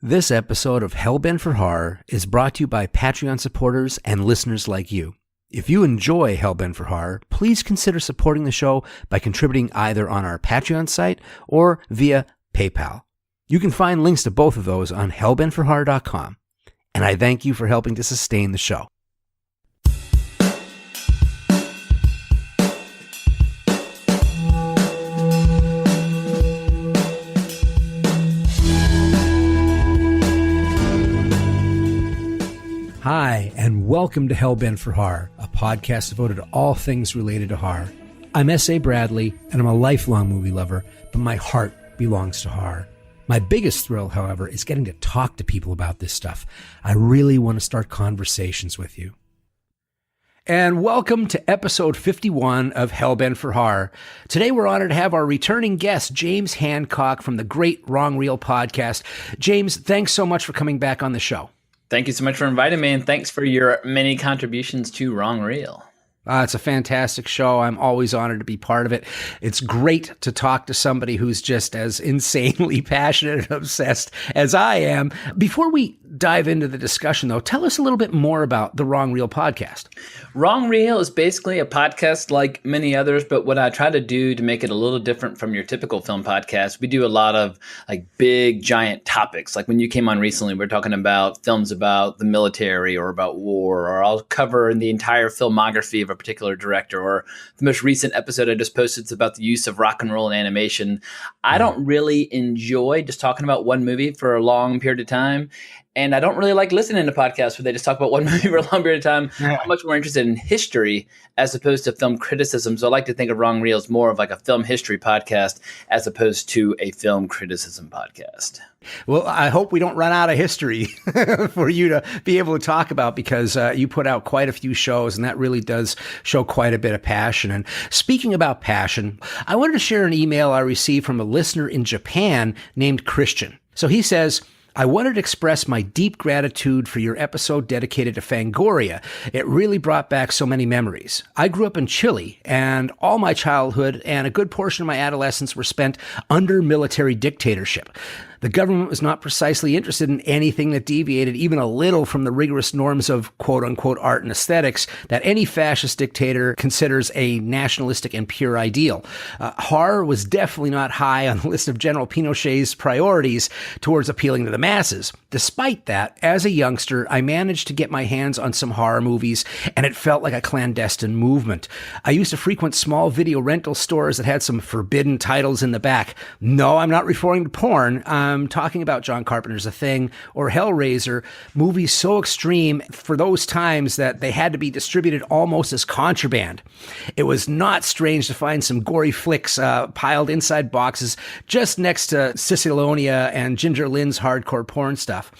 This episode of Hellbent for Horror is brought to you by Patreon supporters and listeners like you. If you enjoy Hellbent for Horror, please consider supporting the show by contributing either on our Patreon site or via PayPal. You can find links to both of those on hellbentforhorror.com. And I thank you for helping to sustain the show. Hi, and welcome to Hellbent for Horror, a podcast devoted to all things related to horror. I'm S.A. Bradley, and I'm a lifelong movie lover, but my heart belongs to horror. My biggest thrill, however, is getting to talk to people about this stuff. I really want to start conversations with you. And welcome to episode 51 of Hellbent for Horror. Today we're honored to have our returning guest, James Hancock from the great Wrong Reel podcast. James, thanks so much for coming back on the show. Thank you so much for inviting me, and thanks for your many contributions to Wrong Reel. It's a fantastic show. I'm always honored to be part of it. It's great to talk to somebody who's just as insanely passionate and obsessed as I am. Before we dive into the discussion, though, tell us a little bit more about the Wrong Reel podcast. Wrong Reel is basically a podcast like many others, but what I try to do to make it a little different from your typical film podcast, we do a lot of like big, giant topics. Like when you came on recently, we're talking about films about the military or about war, or I'll cover the entire filmography of a particular director, or the most recent episode I just posted is about the use of rock and roll in animation. I don't really enjoy just talking about one movie for a long period of time. And I don't really like listening to podcasts where they just talk about one movie for a long period of time. Yeah. I'm much more interested in history as opposed to film criticism. So I like to think of Wrong Reel as more of like a film history podcast as opposed to a film criticism podcast. Well, I hope we don't run out of history for you to be able to talk about, because you put out quite a few shows, and that really does show quite a bit of passion. And speaking about passion, I wanted to share an email I received from a listener in Japan named Christian. So he says, I wanted to express my deep gratitude for your episode dedicated to Fangoria. It really brought back so many memories. I grew up in Chile, and all my childhood and a good portion of my adolescence were spent under military dictatorship. The government was not precisely interested in anything that deviated even a little from the rigorous norms of quote-unquote art and aesthetics that any fascist dictator considers a nationalistic and pure ideal. Horror was definitely not high on the list of General Pinochet's priorities towards appealing to the masses. Despite that, as a youngster, I managed to get my hands on some horror movies, and it felt like a clandestine movement. I used to frequent small video rental stores that had some forbidden titles in the back. No, I'm not referring to porn. I'm talking about John Carpenter's The Thing or Hellraiser, movies so extreme for those times that they had to be distributed almost as contraband. It was not strange to find some gory flicks piled inside boxes just next to Ciccilonia and Ginger Lynn's hardcore porn stuff.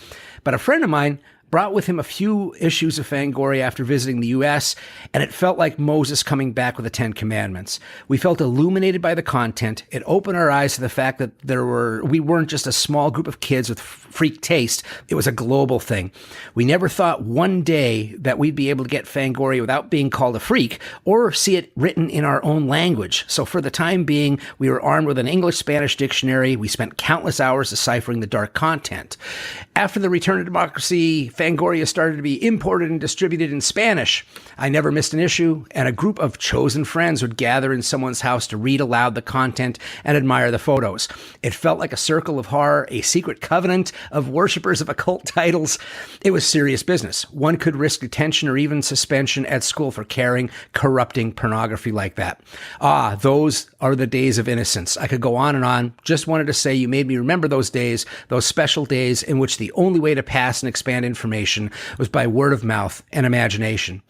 But a friend of mine brought with him a few issues of Fangoria after visiting the U.S., and it felt like Moses coming back with the Ten Commandments. We felt illuminated by the content. It opened our eyes to the fact that we weren't just a small group of kids with freak taste. It was a global thing. We never thought one day that we'd be able to get Fangoria without being called a freak or see it written in our own language. So for the time being, we were armed with an English-Spanish dictionary. We spent countless hours deciphering the dark content. After the return of democracy, Fangoria started to be imported and distributed in Spanish. I never missed an issue, and a group of chosen friends would gather in someone's house to read aloud the content and admire the photos. It felt like a circle of horror, a secret covenant of worshippers of occult titles. It was serious business. One could risk detention or even suspension at school for carrying corrupting pornography like that. Those are the days of innocence. I could go on and on. Just wanted to say you made me remember those days, those special days in which the only way to pass and expand information was by word of mouth and imagination.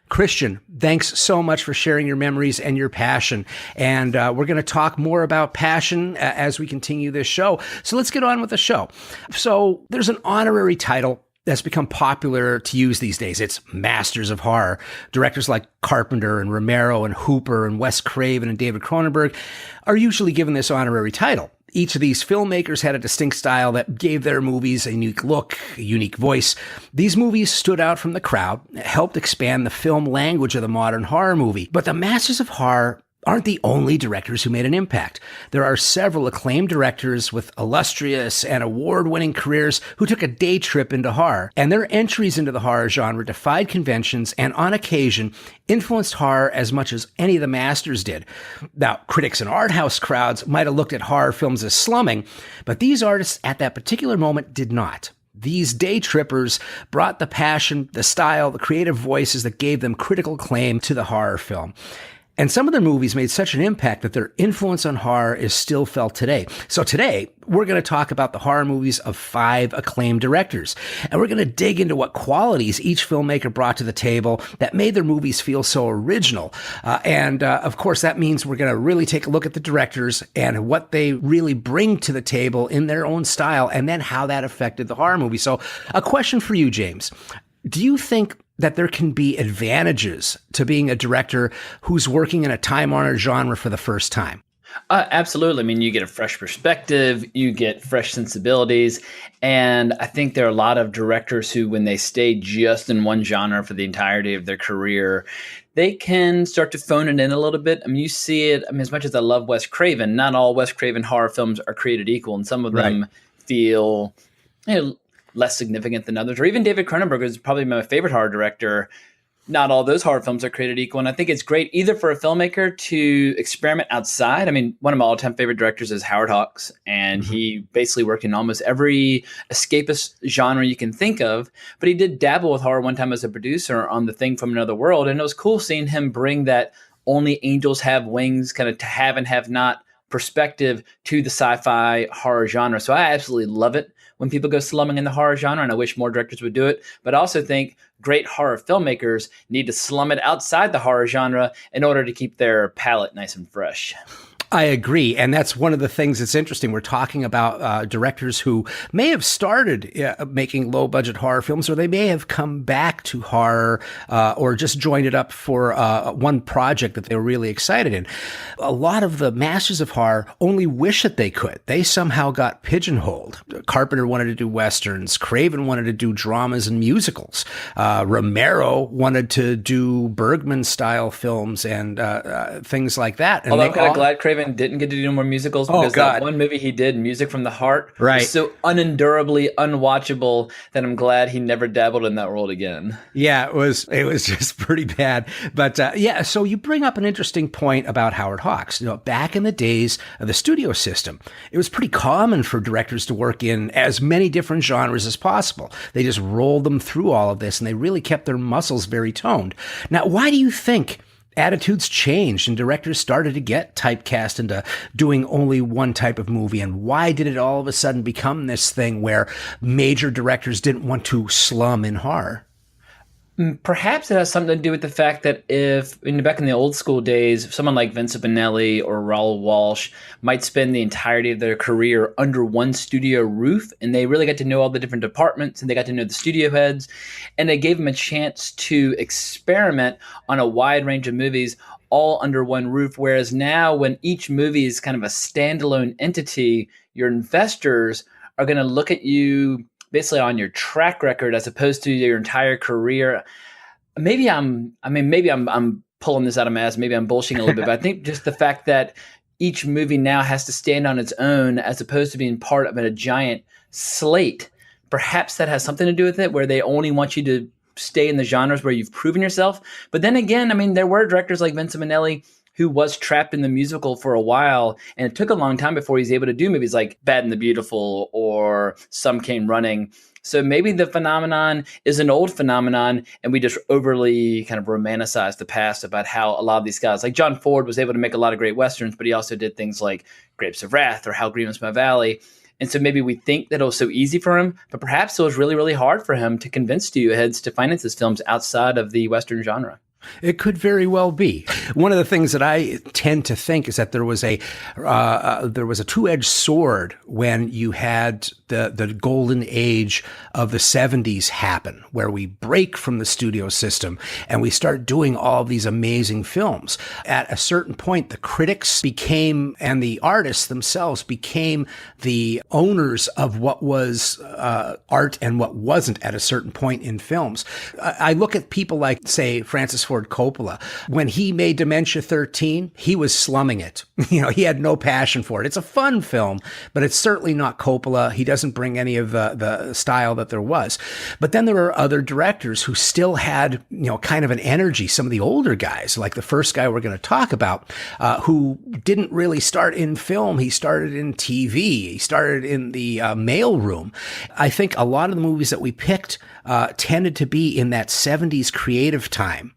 Christian, thanks so much for sharing your memories and your passion. And we're going to talk more about passion as we continue this show. So let's get on with the show. So there's an honorary title that's become popular to use these days. It's Masters of Horror. Directors like Carpenter and Romero and Hooper and Wes Craven and David Cronenberg are usually given this honorary title. Each of these filmmakers had a distinct style that gave their movies a unique look, a unique voice. These movies stood out from the crowd, helped expand the film language of the modern horror movie. But the Masters of Horror aren't the only directors who made an impact. There are several acclaimed directors with illustrious and award-winning careers who took a day trip into horror, and their entries into the horror genre defied conventions and, on occasion, influenced horror as much as any of the masters did. Now, critics and art house crowds might have looked at horror films as slumming, but these artists at that particular moment did not. These day trippers brought the passion, the style, the creative voices that gave them critical claim to the horror film. And some of their movies made such an impact that their influence on horror is still felt today. So today, we're going to talk about the horror movies of 5 acclaimed directors. And we're going to dig into what qualities each filmmaker brought to the table that made their movies feel so original. Of course, that means we're going to really take a look at the directors and what they really bring to the table in their own style, and then how that affected the horror movie. So a question for you, James. Do you think that there can be advantages to being a director who's working in a time-honored genre for the first time? Absolutely. I mean, you get a fresh perspective, you get fresh sensibilities. And I think there are a lot of directors who, when they stay just in one genre for the entirety of their career, they can start to phone it in a little bit. I mean, you see it. I mean, as much as I love Wes Craven, not all Wes Craven horror films are created equal. And some of them feel, less significant than others. Or even David Cronenberg is probably my favorite horror director. Not all those horror films are created equal. And I think it's great either for a filmmaker to experiment outside. I mean, one of my all-time favorite directors is Howard Hawks, and he basically worked in almost every escapist genre you can think of. But he did dabble with horror one time as a producer on The Thing from Another World. And it was cool seeing him bring that only angels have wings kind of to have and have not perspective to the sci-fi horror genre. So I absolutely love it when people go slumming in the horror genre, and I wish more directors would do it. But I also think great horror filmmakers need to slum it outside the horror genre in order to keep their palette nice and fresh. I agree. And that's one of the things that's interesting. We're talking about directors who may have started making low-budget horror films, or they may have come back to horror or just joined it up for one project that they were really excited in. A lot of the masters of horror only wish that they could. They somehow got pigeonholed. Carpenter wanted to do westerns. Craven wanted to do dramas and musicals. Romero wanted to do Bergman-style films and things like that. And although I'm kind of glad Craven didn't get to do more musicals, because that one movie he did, Music from the Heart, was so unendurably unwatchable that I'm glad he never dabbled in that world again. Yeah, it was just pretty bad. But so you bring up an interesting point about Howard Hawks. Back in the days of the studio system, it was pretty common for directors to work in as many different genres as possible. They just rolled them through all of this, and they really kept their muscles very toned. Now, why do you think attitudes changed and directors started to get typecast into doing only one type of movie? And why did it all of a sudden become this thing where major directors didn't want to slum in horror? Perhaps it has something to do with the fact that back in the old school days, someone like Vincent Minnelli or Raoul Walsh might spend the entirety of their career under one studio roof, and they really got to know all the different departments, and they got to know the studio heads, and they gave them a chance to experiment on a wide range of movies all under one roof. Whereas now, when each movie is kind of a standalone entity, your investors are going to look at you basically on your track record as opposed to your entire career. Maybe I'm pulling this out of my ass. Maybe I'm bullshitting a little bit, but I think just the fact that each movie now has to stand on its own as opposed to being part of a giant slate, perhaps that has something to do with it, where they only want you to stay in the genres where you've proven yourself. But then again, there were directors like Vincent Minnelli who was trapped in the musical for a while, and it took a long time before he was able to do movies like Bad and the Beautiful or Some Came Running. So maybe the phenomenon is an old phenomenon, and we just overly kind of romanticize the past about how a lot of these guys, like John Ford, was able to make a lot of great westerns, but he also did things like Grapes of Wrath or How Green Was My Valley. And so maybe we think that it was so easy for him, but perhaps it was really, really hard for him to convince studio heads to finance his films outside of the Western genre. It could very well be. One of the things that I tend to think is that there was a two-edged sword when you had the golden age of the 70s happen, where we break from the studio system and we start doing all of these amazing films. At a certain point, the critics became, and the artists themselves became, the owners of what was art and what wasn't at a certain point in films. I look at people like, say, Francis Ford Ford Coppola. When he made Dementia 13, he was slumming it. He had no passion for it. It's a fun film, but it's certainly not Coppola. He doesn't bring any of the style that there was. But then there are other directors who still had, kind of an energy. Some of the older guys, like the first guy we're going to talk about, who didn't really start in film. He started in TV. He started in the mailroom. I think a lot of the movies that we picked tended to be in that 70s creative time.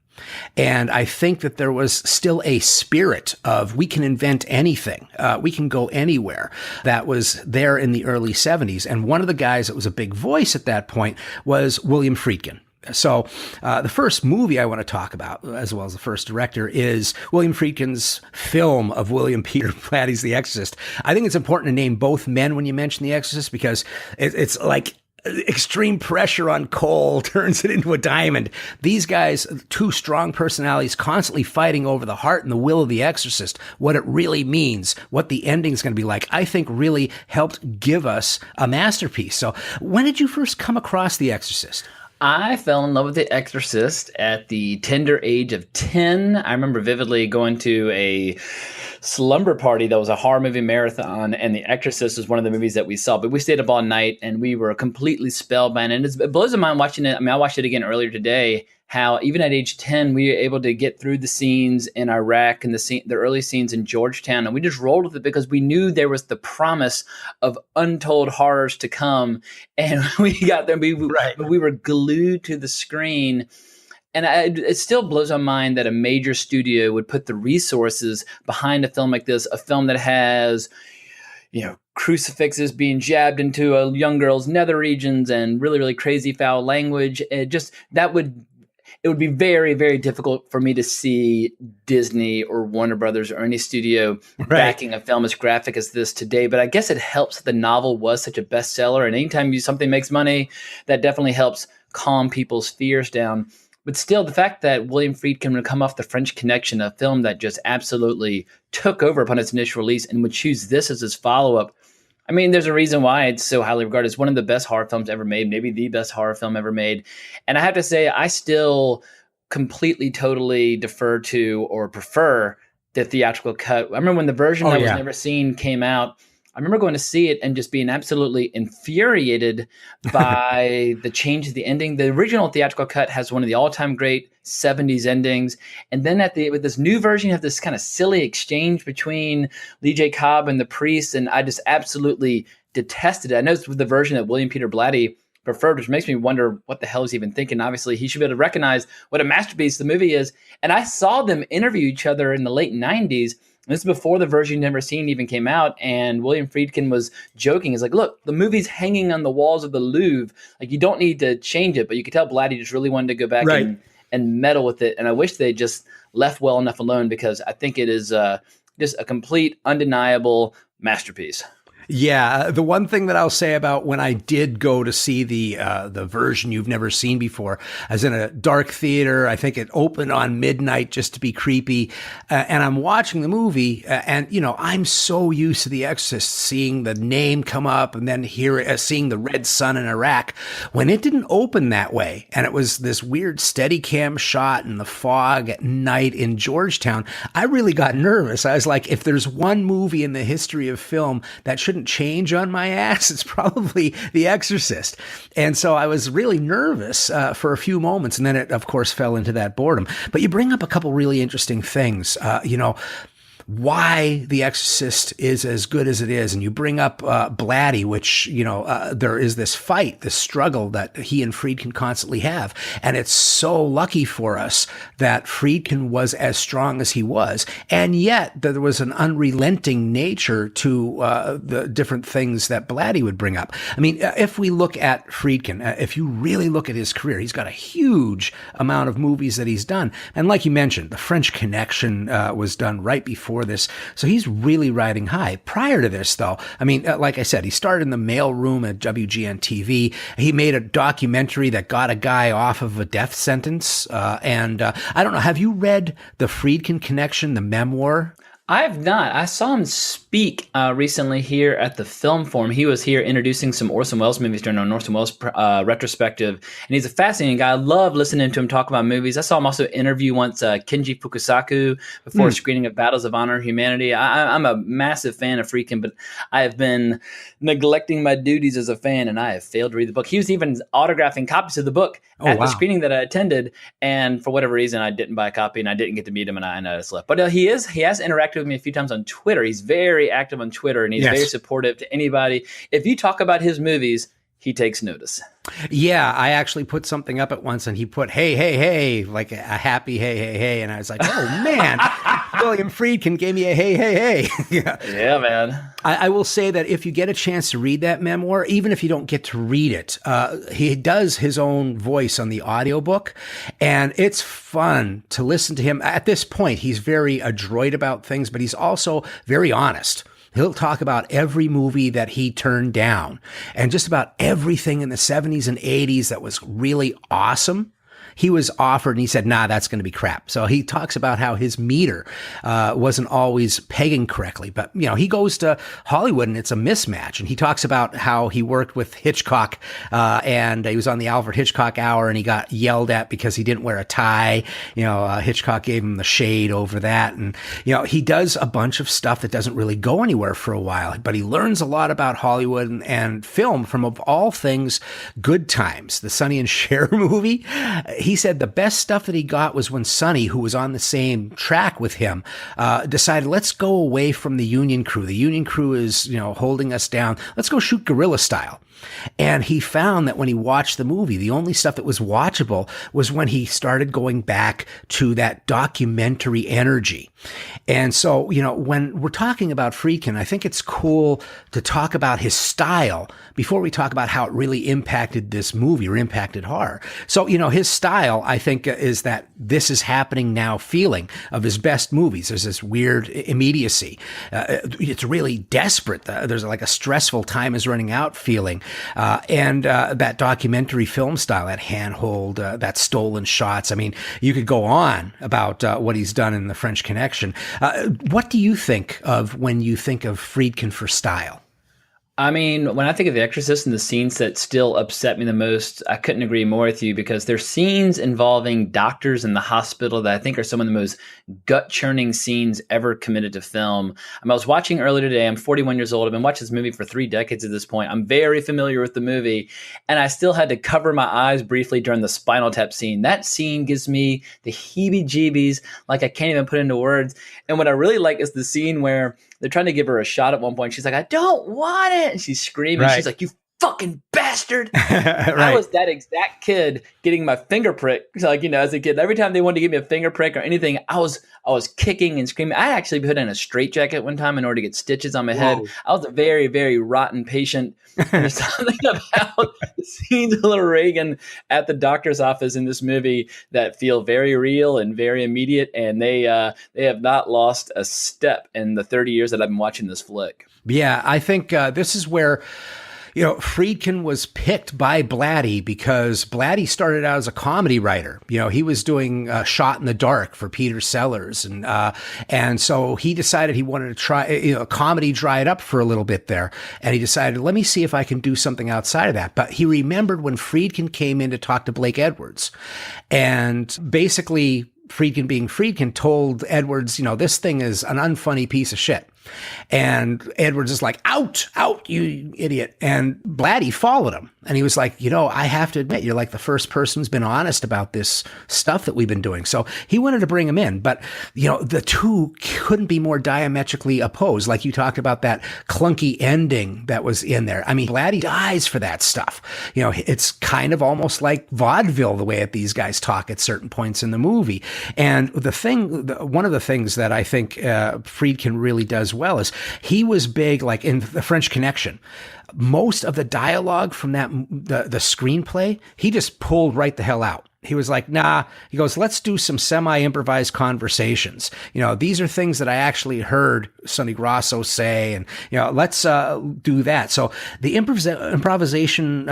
And I think that there was still a spirit of we can invent anything. We can go anywhere that was there in the early 70s. And one of the guys that was a big voice at that point was William Friedkin. So the first movie I want to talk about, as well as the first director, is William Friedkin's film of William Peter Blatty's The Exorcist. I think it's important to name both men when you mention The Exorcist, because it's like extreme pressure on coal turns it into a diamond. These guys, two strong personalities, constantly fighting over the heart and the will of the exorcist, what it really means, what the ending's going to be like, I think really helped give us a masterpiece. So when did you first come across The Exorcist? I fell in love with The Exorcist at the tender age of 10. I remember vividly going to a slumber party that was a horror movie marathon, and The Exorcist was one of the movies that we saw. But we stayed up all night, and we were completely spellbound. And it blows my mind watching it. I mean, I watched it again earlier today, how even at age 10, we were able to get through the scenes in Iraq and the early scenes in Georgetown. And we just rolled with it because we knew there was the promise of untold horrors to come. And we got there, and we were glued to the screen. And it still blows my mind that a major studio would put the resources behind a film like this, a film that has, crucifixes being jabbed into a young girl's nether regions and really, really crazy foul language. It would be very, very difficult for me to see Disney or Warner Brothers or any studio backing a film as graphic as this today. But I guess it helps that the novel was such a bestseller. And anytime something makes money, that definitely helps calm people's fears down. But still, the fact that William Friedkin would come off The French Connection, a film that just absolutely took over upon its initial release, and would choose this as his follow-up, I mean, there's a reason why it's so highly regarded. It's one of the best horror films ever made, maybe the best horror film ever made. And I have to say, I still completely, totally defer to or prefer the theatrical cut. I remember when the version that was never seen came out, I remember going to see it and just being absolutely infuriated by the change of the ending. The original theatrical cut has one of the all-time great 70s endings. And then with this new version, you have this kind of silly exchange between Lee J. Cobb and the priest. And I just absolutely detested it. I know it's the version that William Peter Blatty preferred, which makes me wonder what the hell he's even thinking. Obviously, he should be able to recognize what a masterpiece the movie is. And I saw them interview each other in the late 90s. This is before the version you've never seen even came out, and William Friedkin was joking. He's like, look, the movie's hanging on the walls of the Louvre. Like, you don't need to change it, but you could tell Blatty just really wanted to go back and meddle with it. And I wish they just left well enough alone, because I think it is just a complete, undeniable masterpiece. Yeah, the one thing that I'll say about when I did go to see the version you've never seen before, I was in a dark theater. I think it opened on midnight just to be creepy, and I'm watching the movie, and I'm so used to The Exorcist, seeing the name come up and then seeing the red sun in Iraq. When it didn't open that way, and it was this weird Steadicam shot in the fog at night in Georgetown, I really got nervous. I was like, if there's one movie in the history of film that shouldn't change on my ass, it's probably The Exorcist. And so I was really nervous for a few moments, and then it of course fell into that boredom. But you bring up a couple really interesting things, why The Exorcist is as good as it is. And you bring up Blatty, which, there is this fight, this struggle that he and Friedkin constantly have. And it's so lucky for us that Friedkin was as strong as he was. And yet there was an unrelenting nature to the different things that Blatty would bring up. I mean, if we look at Friedkin, if you really look at his career, he's got a huge amount of movies that he's done. And like you mentioned, The French Connection was done right before this. So he's really riding high. Prior to this, though, I mean, like I said, he started in the mailroom at WGN-TV. He made a documentary that got a guy off of a death sentence. And I don't know, have you read The Friedkin Connection, the memoir? I have not. I saw him speak recently here at the Film Forum. He was here introducing some Orson Welles movies during our Orson Welles retrospective, and he's a fascinating guy. I love listening to him talk about movies. I saw him also interview once Kenji Fukusaku before a screening of Battles of Honor and Humanity. I'm a massive fan of Friedkin, but I have been neglecting my duties as a fan, and I have failed to read the book. He was even autographing copies of the book at the screening that I attended, and for whatever reason, I didn't buy a copy, and I didn't get to meet him, and I just left. But he has interacted with me a few times on Twitter. He's very active on Twitter, and he's very supportive to anybody. If you talk about his movies, he takes notice. Yeah, I actually put something up at once, and he put, hey, hey, hey, like a happy hey, hey, hey. And I was like, oh, man, William Friedkin gave me a hey, hey, hey. Yeah, man. I will say that if you get a chance to read that memoir, even if you don't get to read it, he does his own voice on the audiobook, and it's fun to listen to him. At this point, he's very adroit about things, but he's also very honest. He'll talk about every movie that he turned down and just about everything in the 70s and 80s that was really awesome. He was offered and he said, nah, that's going to be crap. So he talks about how his meter wasn't always pegging correctly. But, you know, he goes to Hollywood and it's a mismatch. And he talks about how he worked with Hitchcock and he was on the Alfred Hitchcock Hour and he got yelled at because he didn't wear a tie. You know, Hitchcock gave him the shade over that. And, you know, he does a bunch of stuff that doesn't really go anywhere for a while. But he learns a lot about Hollywood and film from, of all things, Good Times, the Sonny and Cher movie. He said the best stuff that he got was when Sonny, who was on the same track with him, decided, let's go away from the Union Crew. The Union Crew is, you know, holding us down. Let's go shoot guerrilla style. And he found that when he watched the movie, the only stuff that was watchable was when he started going back to that documentary energy. And so, you know, when we're talking about Friedkin, I think it's cool to talk about his style before we talk about how it really impacted this movie or impacted horror. So, you know, his style, I think, is that this is happening now feeling of his best movies. There's this weird immediacy. It's really desperate. There's like a stressful time is running out feeling. And that documentary film style, that handhold, that stolen shots. I mean, you could go on about what he's done in The French Connection. What do you think of when you think of Friedkin for style? I mean, when I think of The Exorcist and the scenes that still upset me the most, I couldn't agree more with you because there's scenes involving doctors in the hospital that I think are some of the most gut-churning scenes ever committed to film. I was watching earlier today. I'm 41 years old. I've been watching this movie for 3 decades at this point. I'm very familiar with the movie, and I still had to cover my eyes briefly during the Spinal Tap scene. That scene gives me the heebie-jeebies, like I can't even put into words. And what I really like is the scene where they're trying to give her a shot at one point. She's like, I don't want it. And she's screaming. Right. She's like, you fucking bastard. Right. I was that exact kid getting my finger pricked. Like, you know, as a kid, every time they wanted to give me a finger prick or anything, I was kicking and screaming. I actually put in a straitjacket one time in order to get stitches on my head. I was a very, very rotten patient. There's something about the scenes of Little Reagan at the doctor's office in this movie that feel very real and very immediate. And they have not lost a step in the 30 years that I've been watching this flick. Yeah, I think this is where, you know, Friedkin was picked by Blatty because Blatty started out as a comedy writer. You know, he was doing Shot in the Dark for Peter Sellers. And so he decided he wanted to try, you know, comedy dried up for a little bit there. And he decided, let me see if I can do something outside of that. But he remembered when Friedkin came in to talk to Blake Edwards. And basically, Friedkin being Friedkin told Edwards, you know, this thing is an unfunny piece of shit. And Edwards is like, out, you idiot. And Blatty followed him. And he was like, you know, I have to admit, you're like the first person who's been honest about this stuff that we've been doing. So he wanted to bring him in. But, you know, the two couldn't be more diametrically opposed. Like you talked about that clunky ending that was in there. I mean, Blatty dies for that stuff. You know, it's kind of almost like vaudeville, the way that these guys talk at certain points in the movie. And one of the things that I think Friedkin really does well is he was big, like in The French Connection. Most of the dialogue from the screenplay, he just pulled right the hell out. He was like, nah, he goes, let's do some semi-improvised conversations. You know, these are things that I actually heard Sonny Grosso say, and, you know, let's do that. So the improvisation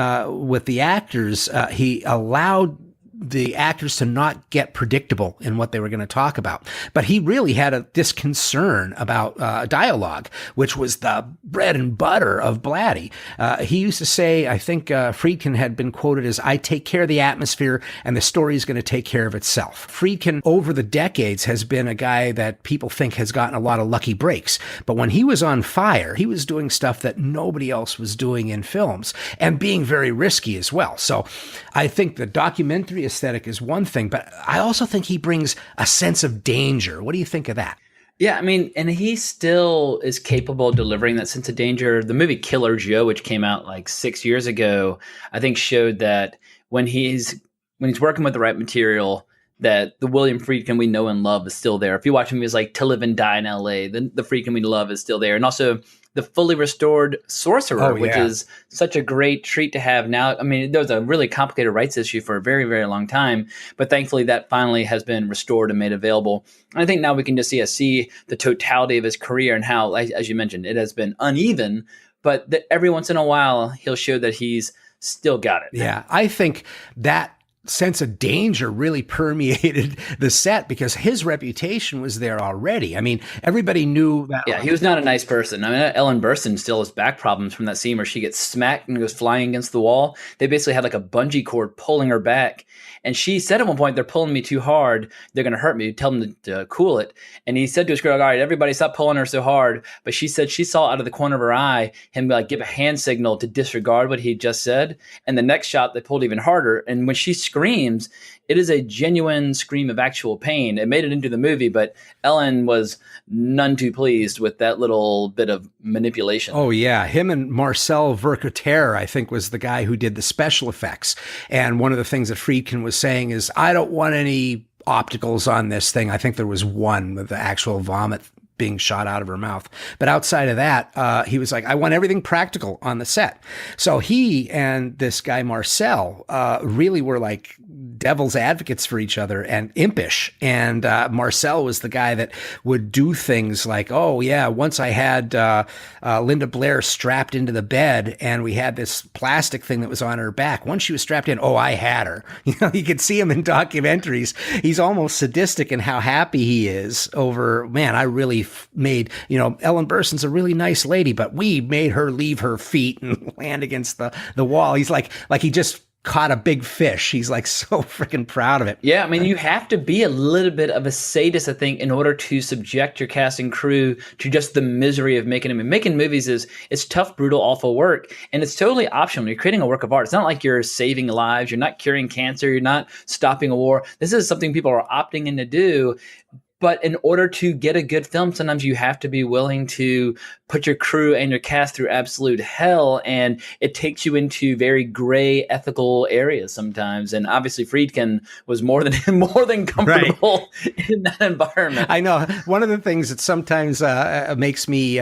with the actors, he allowed the actors to not get predictable in what they were going to talk about. But he really had this concern about dialogue, which was the bread and butter of Blatty. He used to say, I think Friedkin had been quoted as, "I take care of the atmosphere and the story is going to take care of itself." Friedkin, over the decades, has been a guy that people think has gotten a lot of lucky breaks. But when he was on fire, he was doing stuff that nobody else was doing in films and being very risky as well. So I think the documentary aesthetic is one thing, but I also think he brings a sense of danger. What do you think of that? Yeah, I mean, and he still is capable of delivering that sense of danger. The movie Killer Joe, which came out like 6 years ago, I think showed that when he's working with the right material, that the William Friedkin we know and love is still there. If you watch movies like To Live and Die in L.A., then the Friedkin we love is still there. And also the fully restored Sorcerer, which is such a great treat to have now. I mean, there was a really complicated rights issue for a very, very long time, but thankfully that finally has been restored and made available. And I think now we can just see the totality of his career and how, as you mentioned, it has been uneven, but that every once in a while he'll show that he's still got it. Yeah, I think that sense of danger really permeated the set because his reputation was there already. I mean, everybody knew that. Yeah, he was not a nice person. I mean, Ellen Burstyn still has back problems from that scene where she gets smacked and goes flying against the wall. They basically had like a bungee cord pulling her back. And she said at one point, "They're pulling me too hard. They're going to hurt me. Tell them to cool it." And he said to his girl, "All right, everybody stop pulling her so hard." But she said she saw out of the corner of her eye him like give a hand signal to disregard what he just said. And the next shot, they pulled even harder. And when she screams, it is a genuine scream of actual pain. It made it into the movie, but Ellen was none too pleased with that little bit of manipulation. Oh, yeah. Him and Marcel Vercoterre, I think, was the guy who did the special effects. And one of the things that Friedkin was saying is, "I don't want any opticals on this thing." I think there was one with the actual vomit being shot out of her mouth. But outside of that, he was like, "I want everything practical on the set." So he and this guy, Marcel, really were like devil's advocates for each other and impish. And Marcel was the guy that would do things like, "Oh, yeah, once I had Linda Blair strapped into the bed and we had this plastic thing that was on her back. Once she was strapped in, oh, I had her." You know, you could see him in documentaries. He's almost sadistic in how happy he is over, "Man, I really made, Ellen Burstyn's a really nice lady, but we made her leave her feet and land against the wall." He's like he just caught a big fish. He's like so freaking proud of it. Yeah, I mean, you have to be a little bit of a sadist, I think, in order to subject your cast and crew to just the misery of making them. Making movies it's tough, brutal, awful work, and it's totally optional. You're creating a work of art. It's not like you're saving lives. You're not curing cancer. You're not stopping a war. This is something people are opting in to do. But in order to get a good film, sometimes you have to be willing to put your crew and your cast through absolute hell, and it takes you into very gray ethical areas sometimes. And obviously, Friedkin was more than comfortable in that environment. I know one of the things that sometimes makes me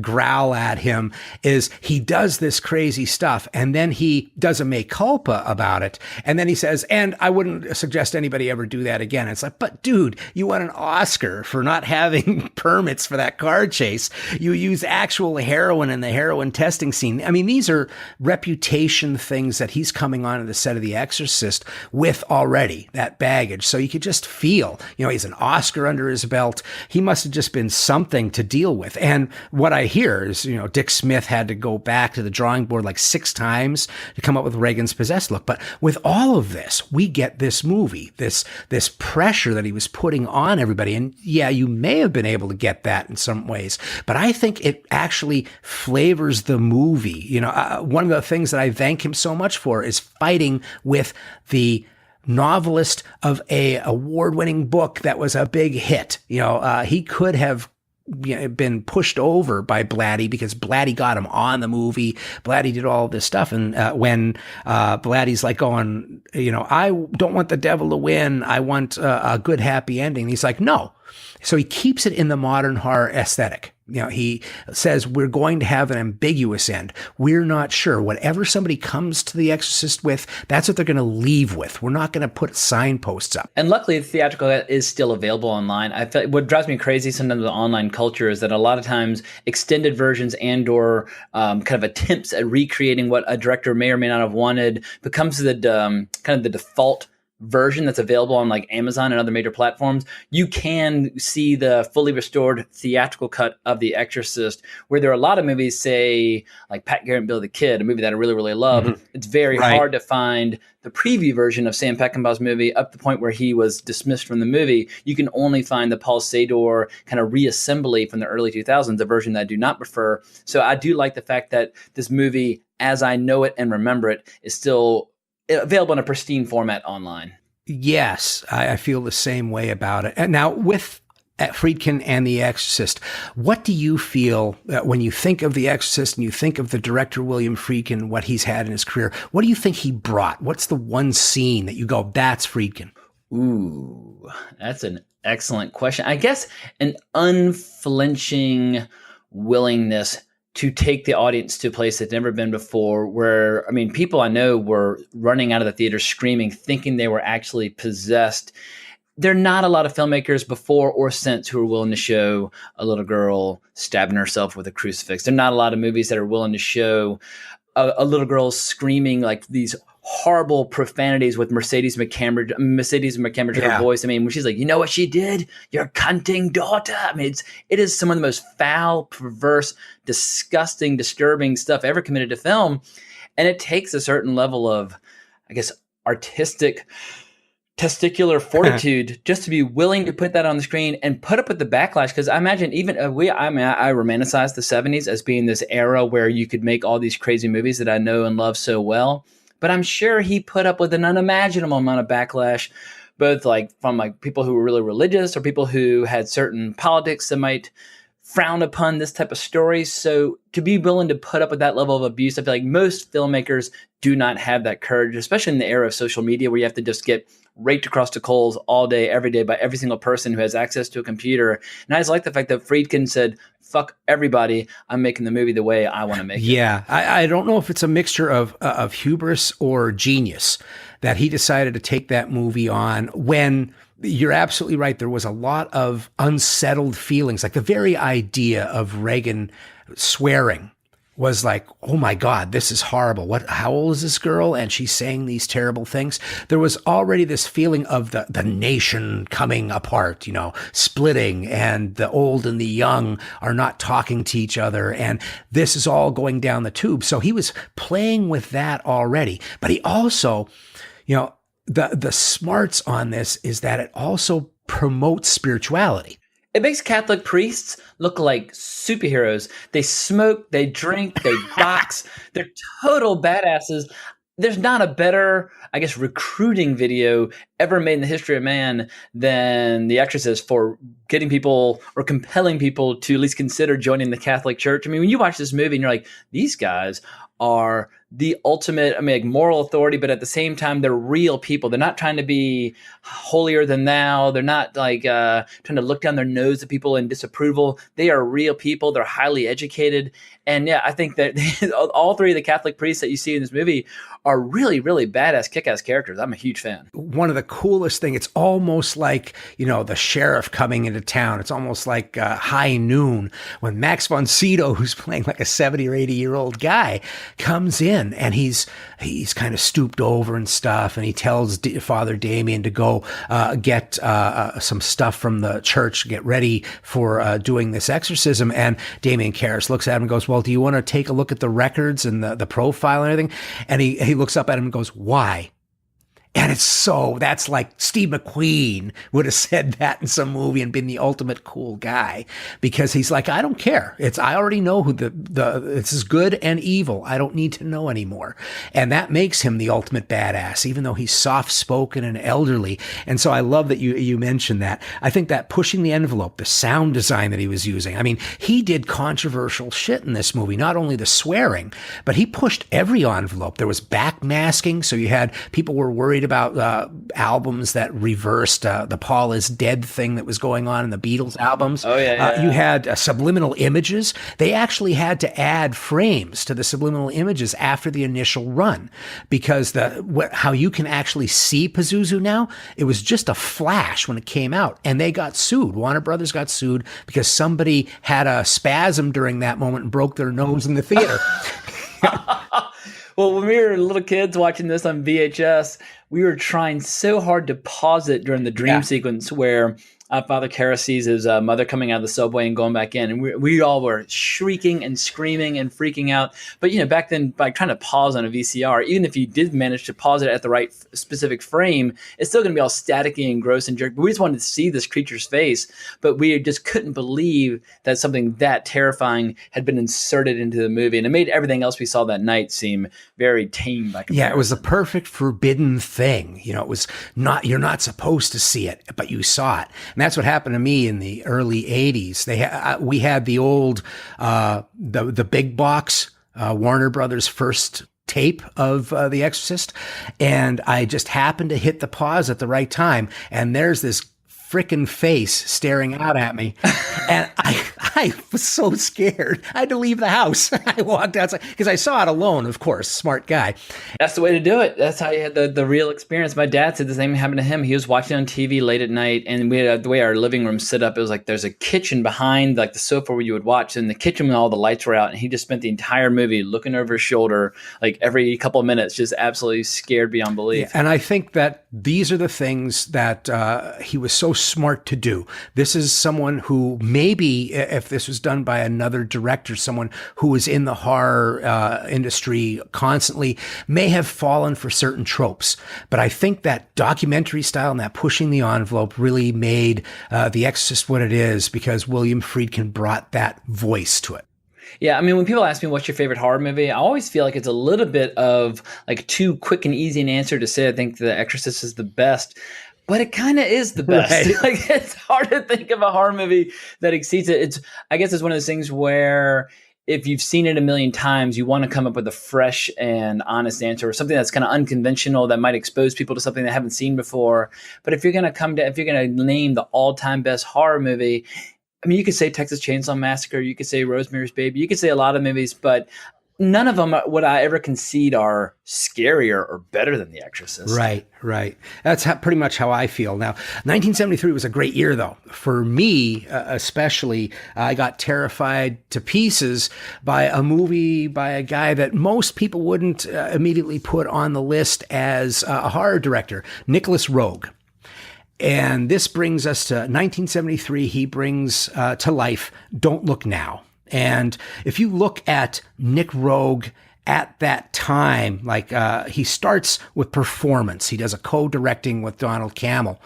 growl at him is he does this crazy stuff, and then he does a mea culpa about it, and then he says, "And I wouldn't suggest anybody ever do that again." It's like, but dude, you won an Oscar for not having permits for that car chase. You use actual heroin in the heroin testing scene. I mean, these are reputation things that he's coming onto the set of The Exorcist with already, that baggage. So you could just feel, he's an Oscar under his belt. He must have just been something to deal with. And what I hear is, Dick Smith had to go back to the drawing board like 6 times to come up with Reagan's Possessed look. But with all of this, we get this movie, this pressure that he was putting on everybody. And yeah, you may have been able to get that in some ways, but I think it actually flavors the movie. One of the things that I thank him so much for is fighting with the novelist of a award-winning book that was a big hit. He could have been pushed over by Blatty because Blatty got him on the movie. Blatty did all this stuff. And when Blatty's like going, "I don't want the devil to win. I want a good, happy ending." He's like, "No." So he keeps it in the modern horror aesthetic. He says, we're going to have an ambiguous end. We're not sure. Whatever somebody comes to The Exorcist with, that's what they're going to leave with. We're not going to put signposts up. And luckily, the theatrical is still available online. I feel what drives me crazy sometimes with online culture is that a lot of times extended versions and/or kind of attempts at recreating what a director may or may not have wanted becomes the kind of the default version that's available on like Amazon and other major platforms, you can see the fully restored theatrical cut of The Exorcist, where there are a lot of movies, say like Pat Garrett and Billy the Kid, a movie that I really, really love. It's very hard to find the preview version of Sam Peckinpah's movie up to the point where he was dismissed from the movie. You can only find the Paul Sador kind of reassembly from the early 2000s, a version that I do not prefer. So I do like the fact that this movie, as I know it and remember it, is still available in a pristine format online. Yes, I feel the same way about it. And now with Friedkin and The Exorcist, what do you feel when you think of The Exorcist and you think of the director William Friedkin, what he's had in his career? What do you think he brought? What's the one scene that you go, that's Friedkin? Ooh, that's an excellent question. I guess an unflinching willingness to take the audience to a place that's never been before, where, I mean, people I know were running out of the theater screaming, thinking they were actually possessed. There are not a lot of filmmakers before or since who are willing to show a little girl stabbing herself with a crucifix. There are not a lot of movies that are willing to show a little girl screaming like these horrible profanities with Mercedes McCambridge her voice. I mean, when she's like, you know what she did? Your cunting daughter. I mean, it is some of the most foul, perverse, disgusting, disturbing stuff ever committed to film. And it takes a certain level of, I guess, artistic testicular fortitude just to be willing to put that on the screen and put up with the backlash. Because I imagine even I romanticize the 70s as being this era where you could make all these crazy movies that I know and love so well. But I'm sure he put up with an unimaginable amount of backlash, both like from like people who were really religious or people who had certain politics that might frown upon this type of story. So to be willing to put up with that level of abuse, I feel like most filmmakers do not have that courage, especially in the era of social media where you have to just get raked across the coals all day, every day by every single person who has access to a computer. And I just like the fact that Friedkin said, fuck everybody, I'm making the movie the way I want to make it. Yeah, I don't know if it's a mixture of hubris or genius that he decided to take that movie on when you're absolutely right. There was a lot of unsettled feelings, like the very idea of Reagan swearing was like, oh my God, this is horrible. How old is this girl? And she's saying these terrible things. There was already this feeling of the nation coming apart, splitting, and the old and the young are not talking to each other. And this is all going down the tube. So he was playing with that already. But he also, the smarts on this is that it also promotes spirituality. It makes Catholic priests look like superheroes. They smoke, they drink, they box. They're total badasses. There's not a better, I guess, recruiting video ever made in the history of man than The Exorcist for getting people or compelling people to at least consider joining the Catholic Church. I mean, when you watch this movie and you're like, these guys are the ultimate, moral authority, but at the same time, they're real people. They're not trying to be holier than thou. They're not like trying to look down their nose at people in disapproval. They are real people. They're highly educated. And yeah, I think that all three of the Catholic priests that you see in this movie are really, really badass, kick-ass characters. I'm a huge fan. One of the coolest things, it's almost like, the sheriff coming into town. It's almost like High Noon when Max von Sydow, who's playing like a 70 or 80-year-old guy, comes in and he's kind of stooped over and stuff. And he tells Father Damien to go get some stuff from the church, get ready for doing this exorcism. And Damien Karras looks at him and goes, well, do you want to take a look at the records and the profile and everything? And he looks up at him and goes, why? And that's like Steve McQueen would have said that in some movie and been the ultimate cool guy, because he's like, I don't care. I already know who this is good and evil. I don't need to know anymore. And that makes him the ultimate badass, even though he's soft spoken and elderly. And so I love that you mentioned that. I think that pushing the envelope, the sound design that he was using. I mean, he did controversial shit in this movie, not only the swearing, but he pushed every envelope. There was backmasking. So you had people were worried about albums that reversed the Paul is Dead thing that was going on in the Beatles albums. Oh, yeah. You had subliminal images. They actually had to add frames to the subliminal images after the initial run, because how you can actually see Pazuzu now, it was just a flash when it came out, and they got sued. Warner Brothers got sued because somebody had a spasm during that moment and broke their nose in the theater. Well, when we were little kids watching this on VHS, we were trying so hard to pause it during the dream sequence where Father Karras sees his mother coming out of the subway and going back in. And we all were shrieking and screaming and freaking out. But, back then, by trying to pause on a VCR, even if you did manage to pause it at the right specific frame, it's still going to be all staticky and gross and jerky. But we just wanted to see this creature's face. But we just couldn't believe that something that terrifying had been inserted into the movie. And it made everything else we saw that night seem very tame by comparison. Yeah, it was the perfect forbidden thing. It was you're not supposed to see it, but you saw it. And that's what happened to me in the early 80s. We had the old, the big box, Warner Brothers first tape of The Exorcist. And I just happened to hit the pause at the right time. And there's this frickin' face staring out at me. And I was so scared. I had to leave the house. I walked outside because I saw it alone, of course, smart guy. That's the way to do it. That's how you had the real experience. My dad said the same happened to him. He was watching on TV late at night, and we had the way our living room set up. It was like there's a kitchen behind like the sofa where you would watch, and the kitchen when all the lights were out, and he just spent the entire movie looking over his shoulder like every couple of minutes, just absolutely scared beyond belief. Yeah, and I think that these are the things that he was so smart to do. This is someone who maybe, if this was done by another director, someone who was in the horror industry constantly, may have fallen for certain tropes. But I think that documentary style and that pushing the envelope really made The Exorcist what it is, because William Friedkin brought that voice to it. Yeah, I mean, when people ask me what's your favorite horror movie, I always feel like it's a little bit of like too quick and easy an answer to say I think The Exorcist is the best. But it kind of is the best. Right. Like, it's hard to think of a horror movie that exceeds it. I guess it's one of those things where if you've seen it a million times, you want to come up with a fresh and honest answer, or something that's kind of unconventional that might expose people to something they haven't seen before. But if you're going to name the all-time best horror movie, I mean, you could say Texas Chainsaw Massacre, you could say Rosemary's Baby, you could say a lot of movies, but none of them would I ever concede are scarier or better than The Exorcist. Right. That's pretty much how I feel. Now, 1973 was a great year, though. For me, especially, I got terrified to pieces by a movie by a guy that most people wouldn't immediately put on the list as a horror director, Nicholas Roeg. And this brings us to 1973. He brings to life Don't Look Now. And if you look at Nick Roeg at that time, like he starts with performance. He does a co-directing with Donald Cammell.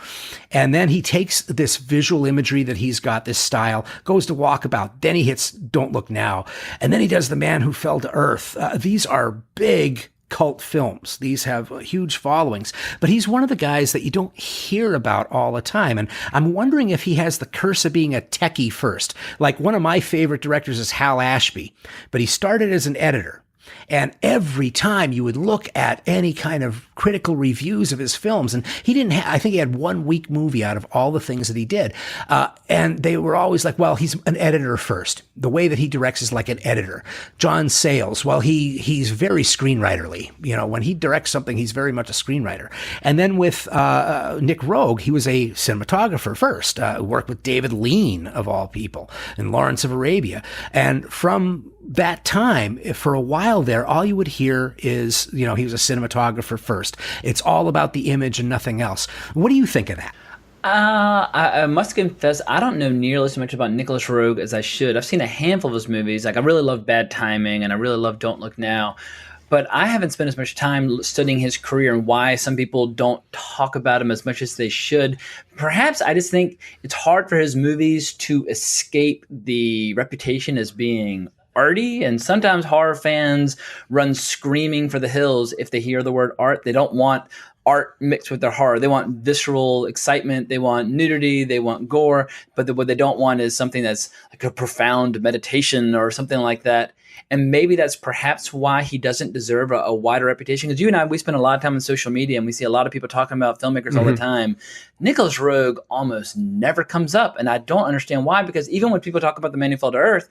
And then he takes this visual imagery that he's got, this style, goes to Walkabout. Then he hits Don't Look Now. And then he does The Man Who Fell to Earth. These are big cult films. These have huge followings, but he's one of the guys that you don't hear about all the time. And I'm wondering if he has the curse of being a techie first. Like, one of my favorite directors is Hal Ashby, but he started as an editor. And every time you would look at any kind of critical reviews of his films, and he didn't I think he had one weak movie out of all the things that he did. And they were always like, well, he's an editor first. The way that he directs is like an editor. John Sayles, well, he's very screenwriterly. When he directs something, he's very much a screenwriter. And then with Nick Roeg, he was a cinematographer first, worked with David Lean, of all people, and Lawrence of Arabia. And from that time, for a while there, all you would hear is, he was a cinematographer first. It's all about the image and nothing else. What do you think of that? I must confess, I don't know nearly as much about Nicholas Roeg as I should. I've seen a handful of his movies. Like, I really love Bad Timing, and I really love Don't Look Now. But I haven't spent as much time studying his career and why some people don't talk about him as much as they should. Perhaps I just think it's hard for his movies to escape the reputation as being arty, and sometimes horror fans run screaming for the hills if they hear the word art. They don't want art mixed with their horror. They want visceral excitement. They want nudity. They want gore. But what they don't want is something that's like a profound meditation or something like that. And maybe that's perhaps why he doesn't deserve a wider reputation. Because you and I, we spend a lot of time on social media, and we see a lot of people talking about filmmakers all the time. Nicholas Roeg almost never comes up. And I don't understand why, because even when people talk about The Man Who Fell to Earth,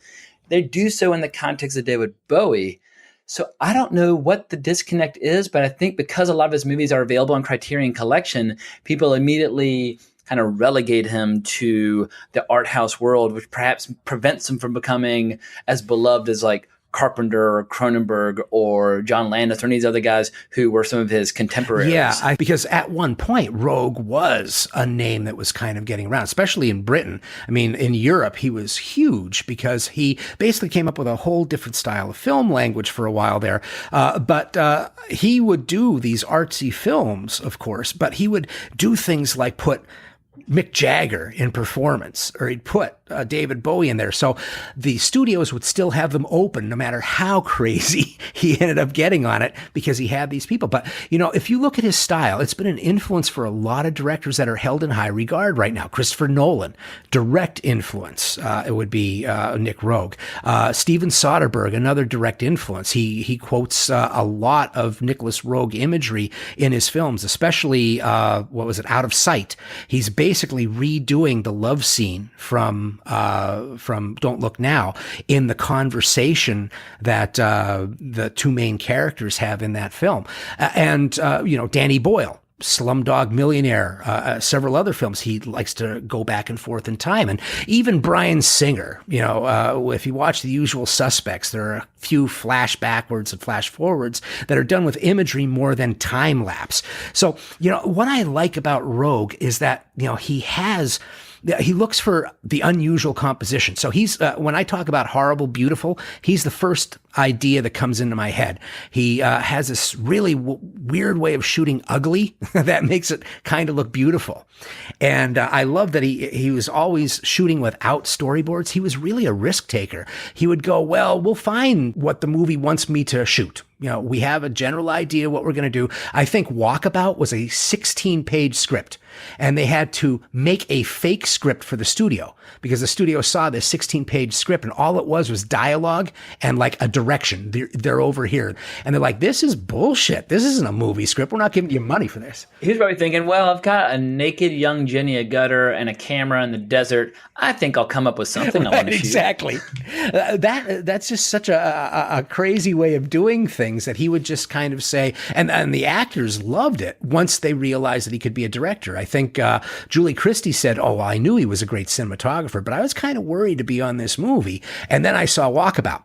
they do so in the context of David Bowie. So I don't know what the disconnect is, but I think because a lot of his movies are available on Criterion Collection, people immediately kind of relegate him to the art house world, which perhaps prevents him from becoming as beloved as like Carpenter or Cronenberg or John Landis or any of these other guys who were some of his contemporaries. Yeah, because at one point, Rogue was a name that was kind of getting around, especially in Britain. I mean, in Europe, he was huge because he basically came up with a whole different style of film language for a while there. But he would do these artsy films, of course, but he would do things like put Mick Jagger in performance, or he'd put David Bowie in there. So the studios would still have them open no matter how crazy he ended up getting on it because he had these people. But, if you look at his style, it's been an influence for a lot of directors that are held in high regard right now. Christopher Nolan, direct influence. It would be Nick Rogue. Steven Soderbergh, another direct influence. He quotes a lot of Nicholas Rogue imagery in his films, especially, Out of Sight. He's basically redoing the love scene from Don't Look Now in the conversation that the two main characters have in that film. Danny Boyle, Slumdog Millionaire, several other films. He likes to go back and forth in time. And even Bryan Singer, if you watch The Usual Suspects, there are a few flash backwards and flash forwards that are done with imagery more than time lapse. So, what I like about Rogue is that, he looks for the unusual composition. So he's, when I talk about horrible, beautiful, he's the first idea that comes into my head. He has this really weird way of shooting ugly that makes it kind of look beautiful. And I love that he was always shooting without storyboards. He was really a risk taker. He would go, well, we'll find what the movie wants me to shoot. We have a general idea what we're going to do. I think Walkabout was a 16-page script, and they had to make a fake script for the studio because the studio saw this 16-page script, and all it was dialogue and like a direction. They're over here, and they're like, this is bullshit. This isn't a movie script. We're not giving you money for this. He's probably thinking, well, I've got a naked young Jenny Gutter and a camera in the desert. I think I'll come up with something I want to shoot. Exactly. That's just such a crazy way of doing things that he would just kind of say, and the actors loved it once they realized that he could be a director. I think Julie Christie said, oh, well, I knew he was a great cinematographer, but I was kind of worried to be on this movie. And then I saw Walkabout.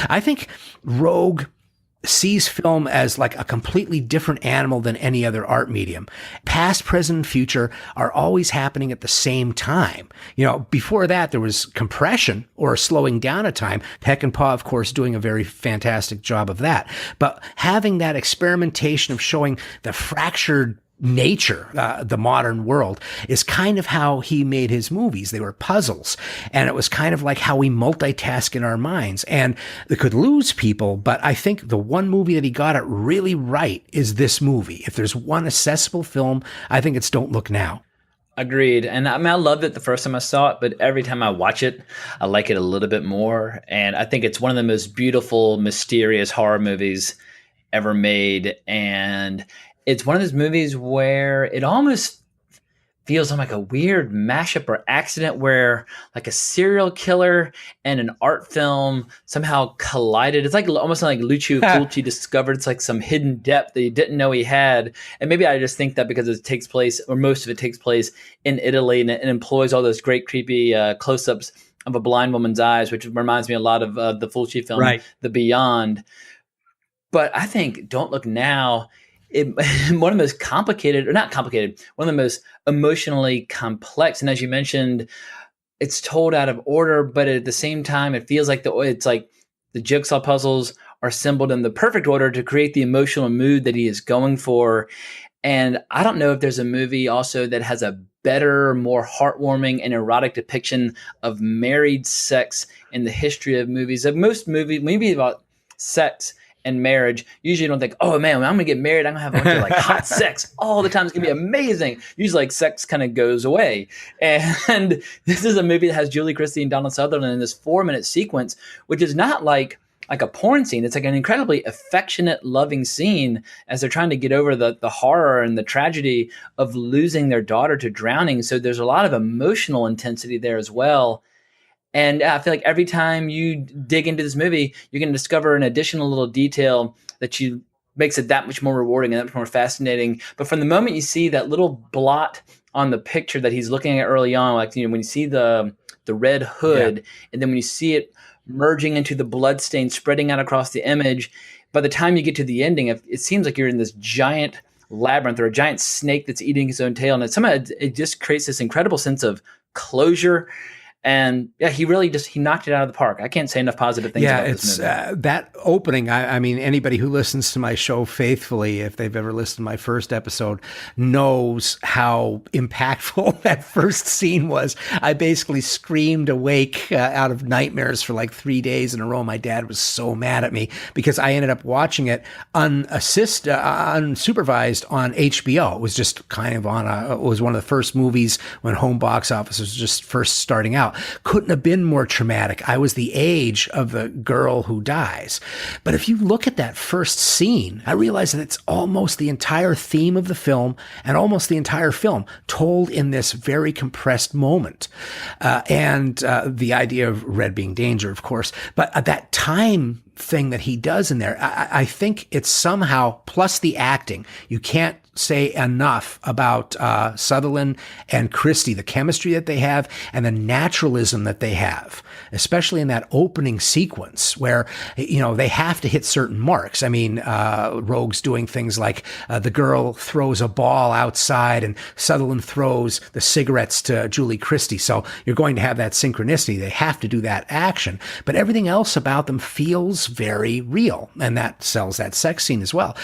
I think Rogue sees film as like a completely different animal than any other art medium. Past, present, and future are always happening at the same time. Before that, there was compression or slowing down of time. Peckinpah, of course, doing a very fantastic job of that. But having that experimentation of showing the fractured nature, the modern world, is kind of how he made his movies. They were puzzles, and it was kind of like how we multitask in our minds, and it could lose people. But I think the one movie that he got it really right is this movie. If there's one accessible film, I think it's Don't Look Now. Agreed. And I loved it the first time I saw it, but every time I watch it, I like it a little bit more. And I think it's one of the most beautiful, mysterious horror movies ever made. And it's one of those movies where it almost feels like a weird mashup or accident where like a serial killer and an art film somehow collided. It's like almost like Lucio Fulci discovered it's like some hidden depth that he didn't know he had. And maybe I just think that because it takes place, or most of it takes place in Italy, and it employs all those great creepy close-ups of a blind woman's eyes, which reminds me a lot of the Fulci film, right, The Beyond. But I think Don't Look Now, one of the most complicated, or not complicated, one of the most emotionally complex. And as you mentioned, it's told out of order, but at the same time, it feels like it's like the jigsaw puzzles are assembled in the perfect order to create the emotional mood that he is going for. And I don't know if there's a movie also that has a better, more heartwarming and erotic depiction of married sex in the history of movies. Of most movies, maybe about sex and marriage, usually you don't think, oh man, when I'm gonna get married, I'm gonna have a bunch of like hot sex all the time. It's gonna be amazing. Usually like sex kind of goes away. And this is a movie that has Julie Christie and Donald Sutherland in this 4-minute sequence, which is not like a porn scene. It's like an incredibly affectionate, loving scene as they're trying to get over the horror and the tragedy of losing their daughter to drowning. So there's a lot of emotional intensity there as well. And I feel like every time you dig into this movie, you're going to discover an additional little detail that makes it that much more rewarding and that much more fascinating. But from the moment you see that little blot on the picture that he's looking at early on, like, when you see the red hood, and then when you see it merging into the blood stain, spreading out across the image. By the time you get to the ending, it seems like you're in this giant labyrinth or a giant snake that's eating its own tail. And it just creates this incredible sense of closure. And yeah, he knocked it out of the park. I can't say enough positive things about this movie. That opening. I mean, anybody who listens to my show faithfully, if they've ever listened to my first episode, knows how impactful that first scene was. I basically screamed awake out of nightmares for like 3 days in a row. My dad was so mad at me because I ended up watching it unsupervised on HBO. It was just kind of it was one of the first movies when home box office was just first starting out. Couldn't have been more traumatic. I was the age of the girl who dies. But if you look at that first scene, I realize that it's almost the entire theme of the film and almost the entire film told in this very compressed moment. And the idea of red being danger, of course. But that time thing that he does in there, I think it's somehow, plus the acting, you can't say enough about Sutherland and Christie, the chemistry that they have and the naturalism that they have, especially in that opening sequence where, they have to hit certain marks. I mean, Rogue's doing things like the girl throws a ball outside and Sutherland throws the cigarettes to Julie Christie. So you're going to have that synchronicity. They have to do that action, but everything else about them feels very real. And that sells that sex scene as well.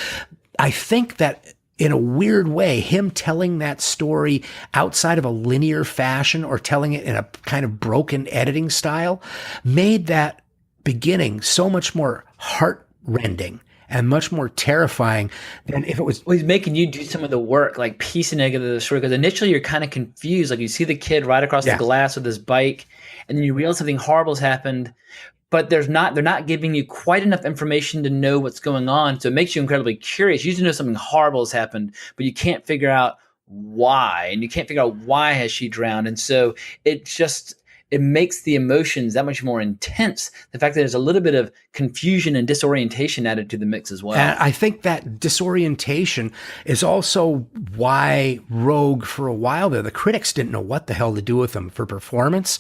I think that in a weird way, him telling that story outside of a linear fashion or telling it in a kind of broken editing style made that beginning so much more heart-rending and much more terrifying than if it was. Well, he's making you do some of the work, like piecing together the story, because initially you're kind of confused. Like you see the kid ride across the glass with his bike, and then you realize something horrible has happened. But they're not giving you quite enough information to know what's going on. So it makes you incredibly curious. You just know something horrible has happened, but you can't figure out why. And you can't figure out why has she drowned. And so it makes the emotions that much more intense. The fact that there's a little bit of confusion and disorientation added to the mix as well. And I think that disorientation is also why Rogue, for a while there, the critics didn't know what the hell to do with him for performance.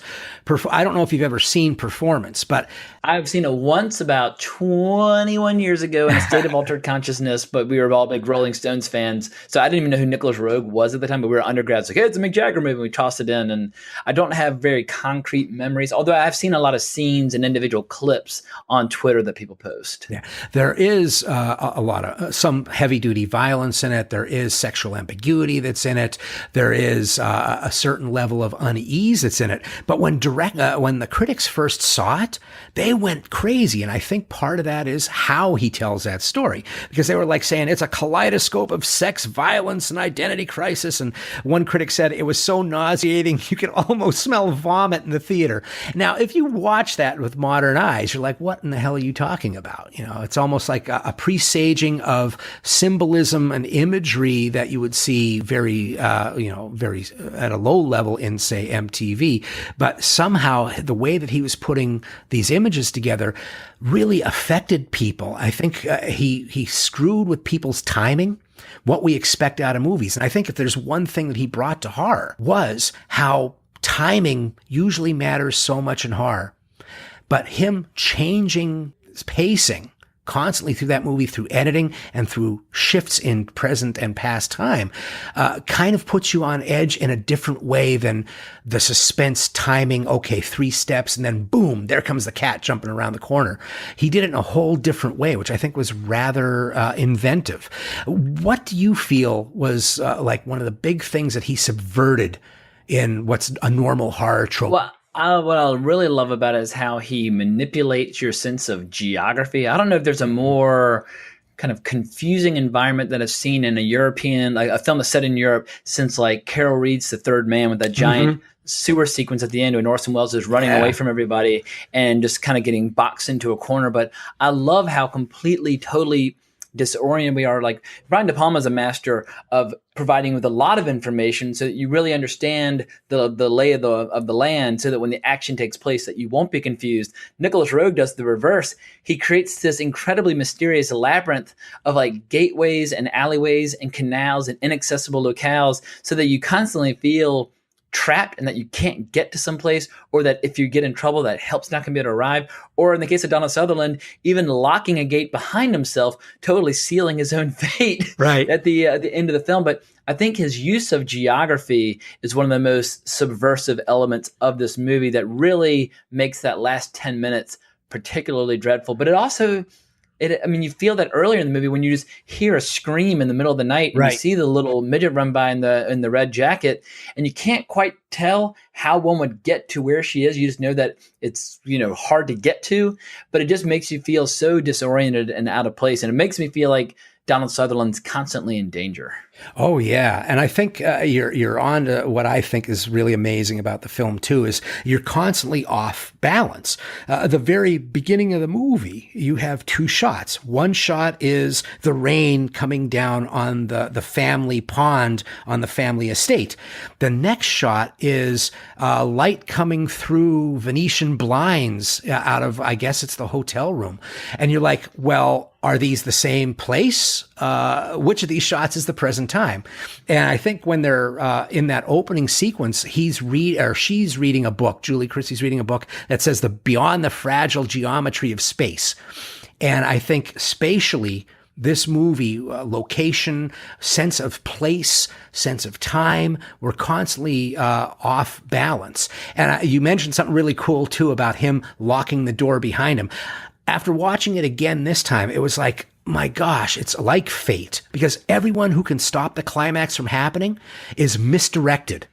I don't know if you've ever seen Performance, but I've seen it once about 21 years ago in a state of altered consciousness, but we were all big Rolling Stones fans. So I didn't even know who Nicholas Rogue was at the time, but we were undergrads. Like, hey, it's a Mick Jagger movie. We tossed it in. And I don't have very concrete memories, although I've seen a lot of scenes and individual clips on Twitter that people post. Yeah, there is a lot of some heavy duty violence in it. There is sexual ambiguity that's in it. There is a certain level of unease that's in it. But when the critics first saw it, they went crazy. And I think part of that is how he tells that story, because they were like saying it's a kaleidoscope of sex, violence, and identity crisis. And one critic said it was so nauseating you could almost smell vomit in the theater. Now, if you watch that with modern eyes, you're like, what in the hell are you talking about? It's almost like a presaging of symbolism and imagery that you would see very at a low level in, say, MTV. But somehow the way that he was putting these images together really affected people. I think he screwed with people's timing, what we expect out of movies. And I think if there's one thing that he brought to horror was how timing usually matters so much in horror. But him changing pacing constantly through that movie, through editing and through shifts in present and past time, kind of puts you on edge in a different way than the suspense timing. Okay, 3 steps and then boom, there comes the cat jumping around the corner. He did it in a whole different way, which I think was rather inventive. What do you feel was like one of the big things that he subverted in what's a normal horror trope? Well, what I really love about it is how he manipulates your sense of geography. I don't know if there's a more kind of confusing environment that I've seen in a European, like a film that's set in Europe since like Carol Reed's The Third Man, with that giant sewer sequence at the end when Orson Welles is running away from everybody and just kind of getting boxed into a corner. But I love how completely, totally disoriented we are. Like Brian De Palma is a master of providing with a lot of information so that you really understand the lay of the land, so that when the action takes place that you won't be confused. Nicholas Roeg does the reverse. He creates this incredibly mysterious labyrinth of like gateways and alleyways and canals and inaccessible locales, so that you constantly feel trapped and that you can't get to someplace, or that if you get in trouble, that help's not going to be able to arrive. Or in the case of Donald Sutherland, even locking a gate behind himself, totally sealing his own fate Right. at the end of the film. But I think his use of geography is one of the most subversive elements of this movie that really makes that last 10 minutes particularly dreadful. But it also, you feel that earlier in the movie when you just hear a scream in the middle of the night and Right. you see the little midget run by in the red jacket, and you can't quite tell how one would get to where she is. You just know that it's, hard to get to, but it just makes you feel so disoriented and out of place. And it makes me feel like Donald Sutherland's constantly in danger. Oh yeah, and I think you're on to what I think is really amazing about the film too. Is you're constantly off balance. At the very beginning of the movie, you have two shots. One shot is the rain coming down on the family pond on the family estate. The next shot is light coming through Venetian blinds out of, I guess it's the hotel room, and you're like, well, are these the same place? Which of these shots is the present time? And I think when they're in that opening sequence, she's reading a book. Julie Christie's reading a book that says the Beyond the Fragile Geometry of Space. And I think spatially, this movie, location, sense of place, sense of time, we're constantly off balance. And you mentioned something really cool too about him locking the door behind him. After watching it again this time, it was like, my gosh, it's like fate, because everyone who can stop the climax from happening is misdirected.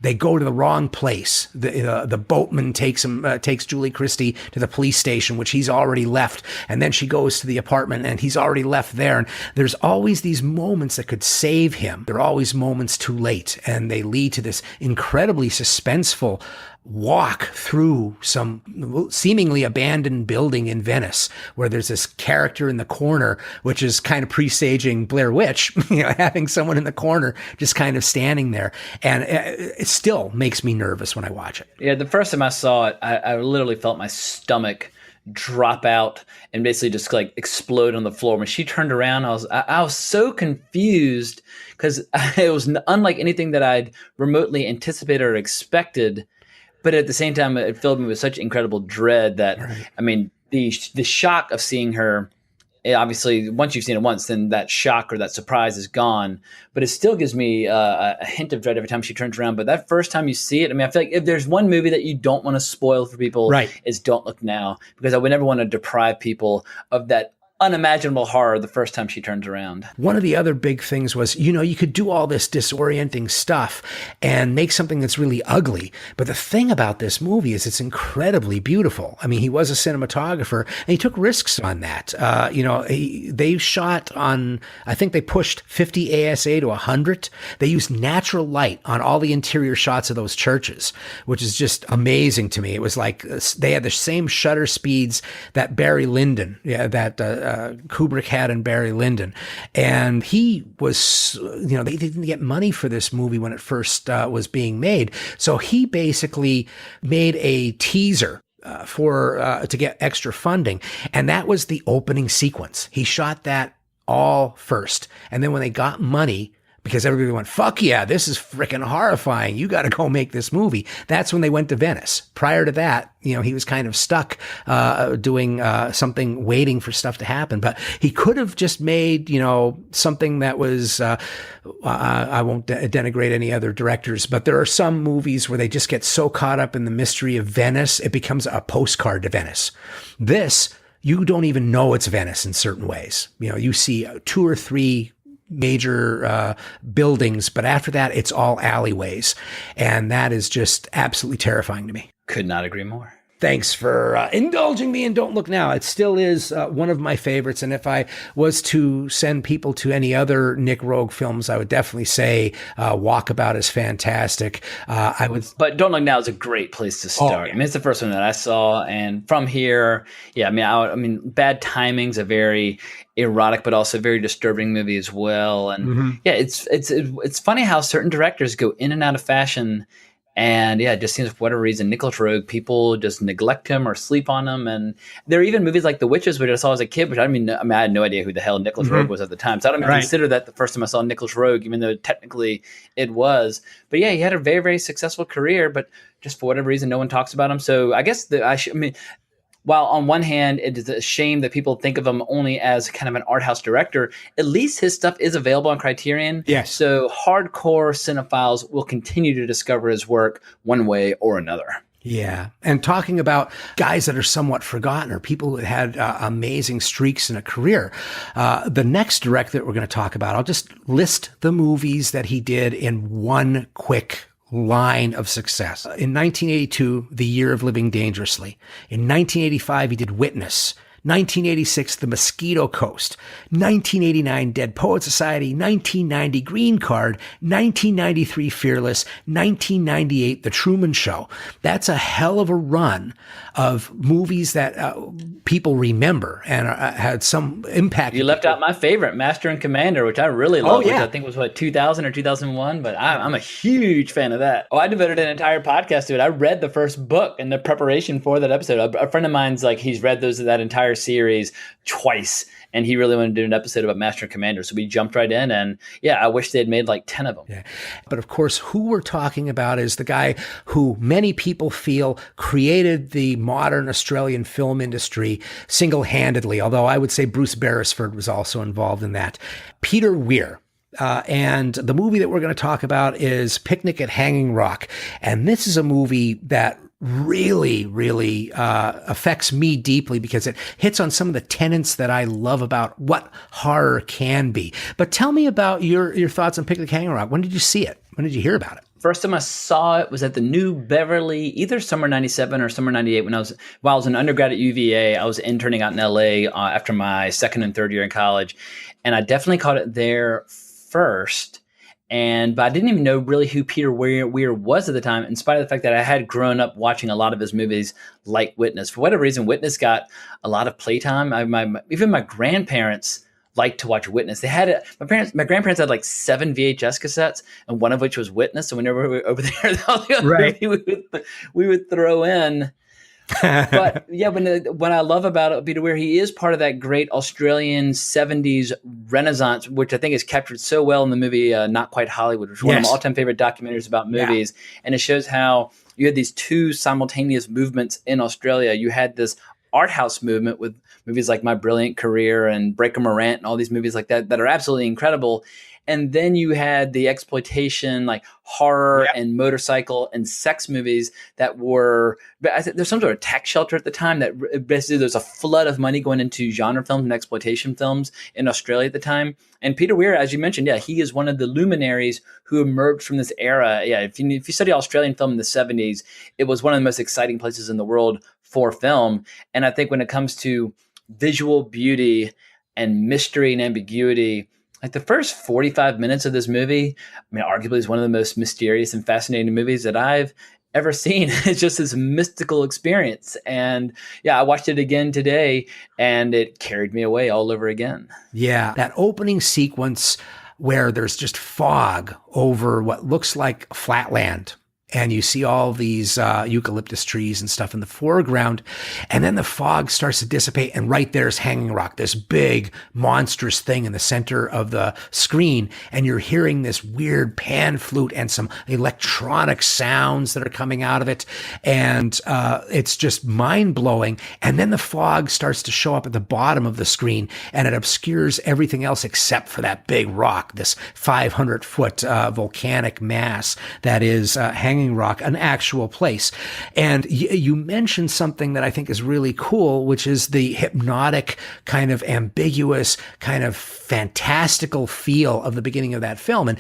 They go to the wrong place. The boatman takes Julie Christie to the police station, which he's already left. And then she goes to the apartment and he's already left there. And there's always these moments that could save him. There are always moments too late. And they lead to this incredibly suspenseful walk through some seemingly abandoned building in Venice, where there's this character in the corner, which is kind of presaging Blair Witch, having someone in the corner just kind of standing there. And it still makes me nervous when I watch it. Yeah, the first time I saw it, I literally felt my stomach drop out and basically just like explode on the floor. When she turned around, I was so confused, because it was unlike anything that I'd remotely anticipated or expected. But at the same time, it filled me with such incredible dread that, right. The shock of seeing her, obviously, once you've seen it once, then that shock or that surprise is gone. But it still gives me a hint of dread every time she turns around. But that first time you see it, I feel like if there's one movie that you don't want to spoil for people, right, is Don't Look Now. Because I would never want to deprive people of that unimaginable horror the first time she turns around. One of the other big things was, you could do all this disorienting stuff and make something that's really ugly. But the thing about this movie is it's incredibly beautiful. He was a cinematographer and he took risks on that. They shot on, I think they pushed 50 ASA to 100. They used natural light on all the interior shots of those churches, which is just amazing to me. It was like they had the same shutter speeds that Barry Lyndon, Kubrick had in Barry Lyndon. And he was, they didn't get money for this movie when it first was being made. So he basically made a teaser to get extra funding. And that was the opening sequence. He shot that all first. And then when they got money, because everybody went, fuck yeah, this is freaking horrifying. You got to go make this movie. That's when they went to Venice. Prior to that, he was kind of stuck doing something, waiting for stuff to happen. But he could have just made, something that was, I won't denigrate any other directors, but there are some movies where they just get so caught up in the mystery of Venice, it becomes a postcard to Venice. This, you don't even know it's Venice in certain ways. You see 2 or 3 major buildings, but after that, it's all alleyways. And that is just absolutely terrifying to me. Could not agree more. Thanks for indulging me in Don't Look Now. It still is one of my favorites. And if I was to send people to any other Nick Roeg films, I would definitely say Walkabout is fantastic. But Don't Look Now is a great place to start. Oh, yeah. It's the first one that I saw. And from here, Bad Timing's a very erotic, but also very disturbing movie as well. And it's funny how certain directors go in and out of fashion And yeah, it just seems for whatever reason, Nicholas Roeg, people just neglect him or sleep on him. And there are even movies like The Witches, which I saw as a kid, which I mean, I had no idea who the hell Nicholas Roeg was at the time. So I don't even consider that the first time I saw Nicholas Roeg, even though technically it was. But yeah, he had a very, very successful career, but just for whatever reason, no one talks about him. So I guess while on one hand, it is a shame that people think of him only as kind of an art house director, at least his stuff is available on Criterion. Yes. So hardcore cinephiles will continue to discover his work one way or another. Yeah. And talking about guys that are somewhat forgotten or people who had amazing streaks in a career, the next director that we're going to talk about, I'll just list the movies that he did in one quick line of success. In 1982, The Year of Living Dangerously. In 1985, he did Witness. 1986, The Mosquito Coast. 1989, Dead Poet Society. 1990, Green Card. 1993, Fearless. 1998, The Truman Show. That's a hell of a run of movies that people remember and had some impact. You left out my favorite, Master and Commander, which I really love, which I think was 2000 or 2001, but I'm a huge fan of that. I devoted an entire podcast to it. I read the first book in the preparation for that episode. A friend of mine's he's read that entire series twice, and he really wanted to do an episode about Master and Commander, so we jumped right in, and I wish they'd made 10 of them. Yeah. But of course, who we're talking about is the guy who many people feel created the modern Australian film industry single-handedly, although I would say Bruce Beresford was also involved in that. Peter Weir. And the movie that we're going to talk about is Picnic at Hanging Rock. And this is a movie that really, really affects me deeply because it hits on some of the tenets that I love about what horror can be. But tell me about your thoughts on Picnic at Hanging Rock. When did you see it? When did you hear about it? First time I saw it was at the New Beverly, either summer 97 or summer 98 while I was an undergrad at UVA. I was interning out in LA after my second and third year in college. And I definitely caught it there first. But I didn't even know really who Peter Weir was at the time, in spite of the fact that I had grown up watching a lot of his movies like Witness. For whatever reason, Witness got a lot of playtime. Even my grandparents liked to watch Witness. They had my grandparents had 7 VHS cassettes, and one of which was Witness. So whenever we were over there, that was the other movie we would throw in. But yeah, what I love about Peter Weir, he is part of that great Australian 70s renaissance, which I think is captured so well in the movie Not Quite Hollywood, which is one of my all-time favorite documentaries about movies. And it shows how you had these two simultaneous movements in Australia. You had this art house movement with movies like My Brilliant Career and Breaker Morant and all these movies like that are absolutely incredible. And then you had the exploitation, horror and motorcycle and sex movies that were, I think there's some sort of tax shelter at the time that basically there's a flood of money going into genre films and exploitation films in Australia at the time. And Peter Weir, as you mentioned, he is one of the luminaries who emerged from this era. Yeah, if you study Australian film in the 70s, it was one of the most exciting places in the world for film. And I think when it comes to visual beauty and mystery and ambiguity, the first 45 minutes of this movie, arguably is one of the most mysterious and fascinating movies that I've ever seen. It's just this mystical experience. And I watched it again today and it carried me away all over again. Yeah. That opening sequence where there's just fog over what looks like flatland. And you see all these eucalyptus trees and stuff in the foreground. And then the fog starts to dissipate. And right there's Hanging Rock, this big, monstrous thing in the center of the screen. And you're hearing this weird pan flute and some electronic sounds that are coming out of it. And it's just mind-blowing. And then the fog starts to show up at the bottom of the screen. And it obscures everything else except for that big rock, this 500-foot volcanic mass that is Hanging Rock, an actual place. And you mentioned something that I think is really cool, which is the hypnotic, kind of ambiguous, kind of fantastical feel of the beginning of that film. And,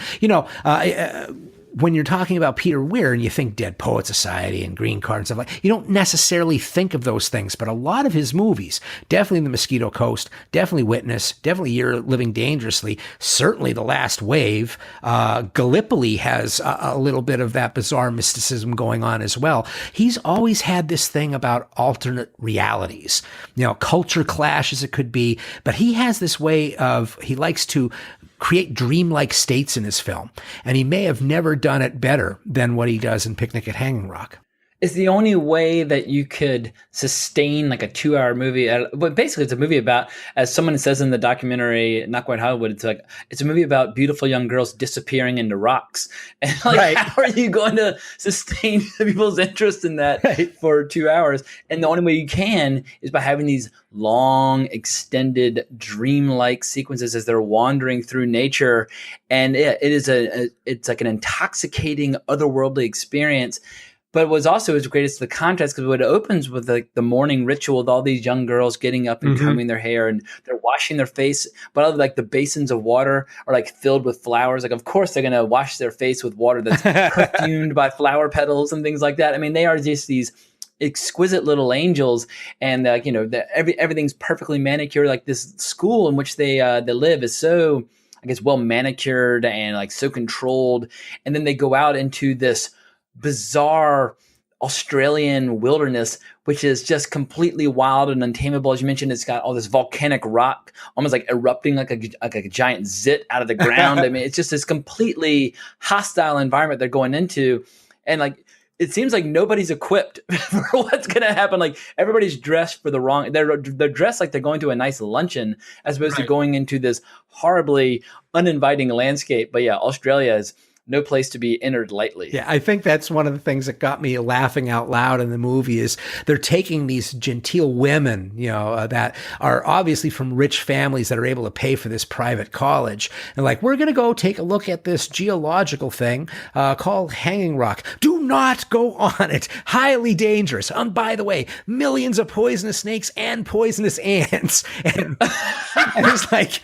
when you're talking about Peter Weir and you think Dead Poet Society and Green Card and stuff you don't necessarily think of those things, but a lot of his movies, definitely The Mosquito Coast, definitely Witness, definitely Year Living Dangerously, certainly The Last Wave, Gallipoli has a little bit of that bizarre mysticism going on as well. He's always had this thing about alternate realities, culture clash as it could be, but he has this way of, he likes to create dreamlike states in his film. And he may have never done it better than what he does in Picnic at Hanging Rock. It's the only way that you could sustain like a 2-hour movie. But basically, it's a movie about, as someone says in the documentary, Not Quite Hollywood, it's a movie about beautiful young girls disappearing into rocks. And like, how are you going to sustain people's interest in that for 2 hours? And the only way you can is by having these long, extended, dreamlike sequences as they're wandering through nature. And it's like an intoxicating, otherworldly experience. But what's also as great is the contrast, because it opens with like the morning ritual with all these young girls getting up and combing their hair, and they're washing their face. But like the basins of water are like filled with flowers. Like, of course, they're going to wash their face with water that's perfumed by flower petals and things like that. I mean, they are just these exquisite little angels, and everything's perfectly manicured. Like this school in which they live is so, I guess, well manicured and like so controlled. And then they go out into this bizarre Australian wilderness, which is just completely wild and untamable. As you mentioned, it's got all this volcanic rock, almost like erupting like a giant zit out of the ground. I mean, it's just this completely hostile environment they're going into. And like, it seems like nobody's equipped for what's going to happen. Like everybody's dressed for the wrong, they're dressed like they're going to a nice luncheon as opposed to going into this horribly uninviting landscape. But yeah, Australia is no place to be entered lightly. Yeah, I think that's one of the things that got me laughing out loud in the movie is they're taking these genteel women, that are obviously from rich families that are able to pay for this private college. And like, we're going to go take a look at this geological thing called Hanging Rock. Do not go on it. Highly dangerous. By the way, millions of poisonous snakes and poisonous ants. And it's like,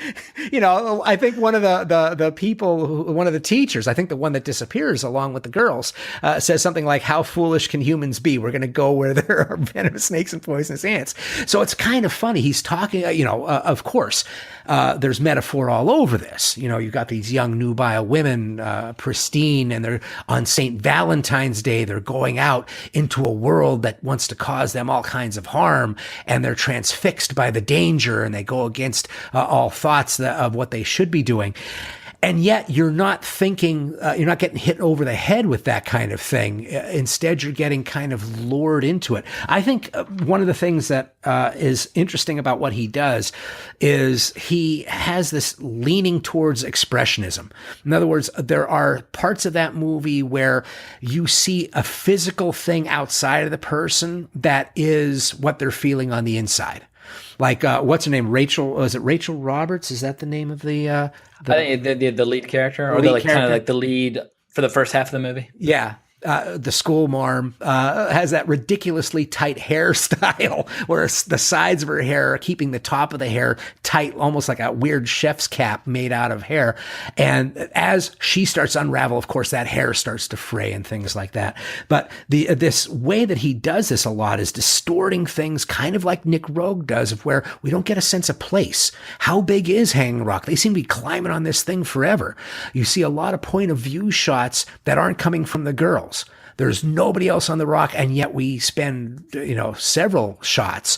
I think one of the people, one of the teachers, I think the one that disappears along with the girls, says something like, how foolish can humans be? We're going to go where there are venomous snakes and poisonous ants. So it's kind of funny. He's talking, of course, there's metaphor all over this. You've got these young nubile women, pristine, and they're on St. Valentine's Day. They're going out into a world that wants to cause them all kinds of harm, and they're transfixed by the danger, and they go against all thoughts of what they should be doing. And yet you're not thinking, you're not getting hit over the head with that kind of thing. Instead, you're getting kind of lured into it. I think one of the things that is interesting about what he does is he has this leaning towards expressionism. In other words, there are parts of that movie where you see a physical thing outside of the person that is what they're feeling on the inside. Like, what's her name? Rachel, is it Rachel Roberts? Is that the name of I think the lead character, or kind of like the lead for the first half of the movie? Yeah. The school marm has that ridiculously tight hairstyle where the sides of her hair are keeping the top of the hair tight, almost like a weird chef's cap made out of hair. And as she starts to unravel, of course, that hair starts to fray and things like that. But this way that he does this a lot is distorting things, kind of like Nick Rogue does, of where we don't get a sense of place. How big is Hanging Rock? They seem to be climbing on this thing forever. You see a lot of point of view shots that aren't coming from the girls. There's nobody else on the rock, and yet we spend, several shots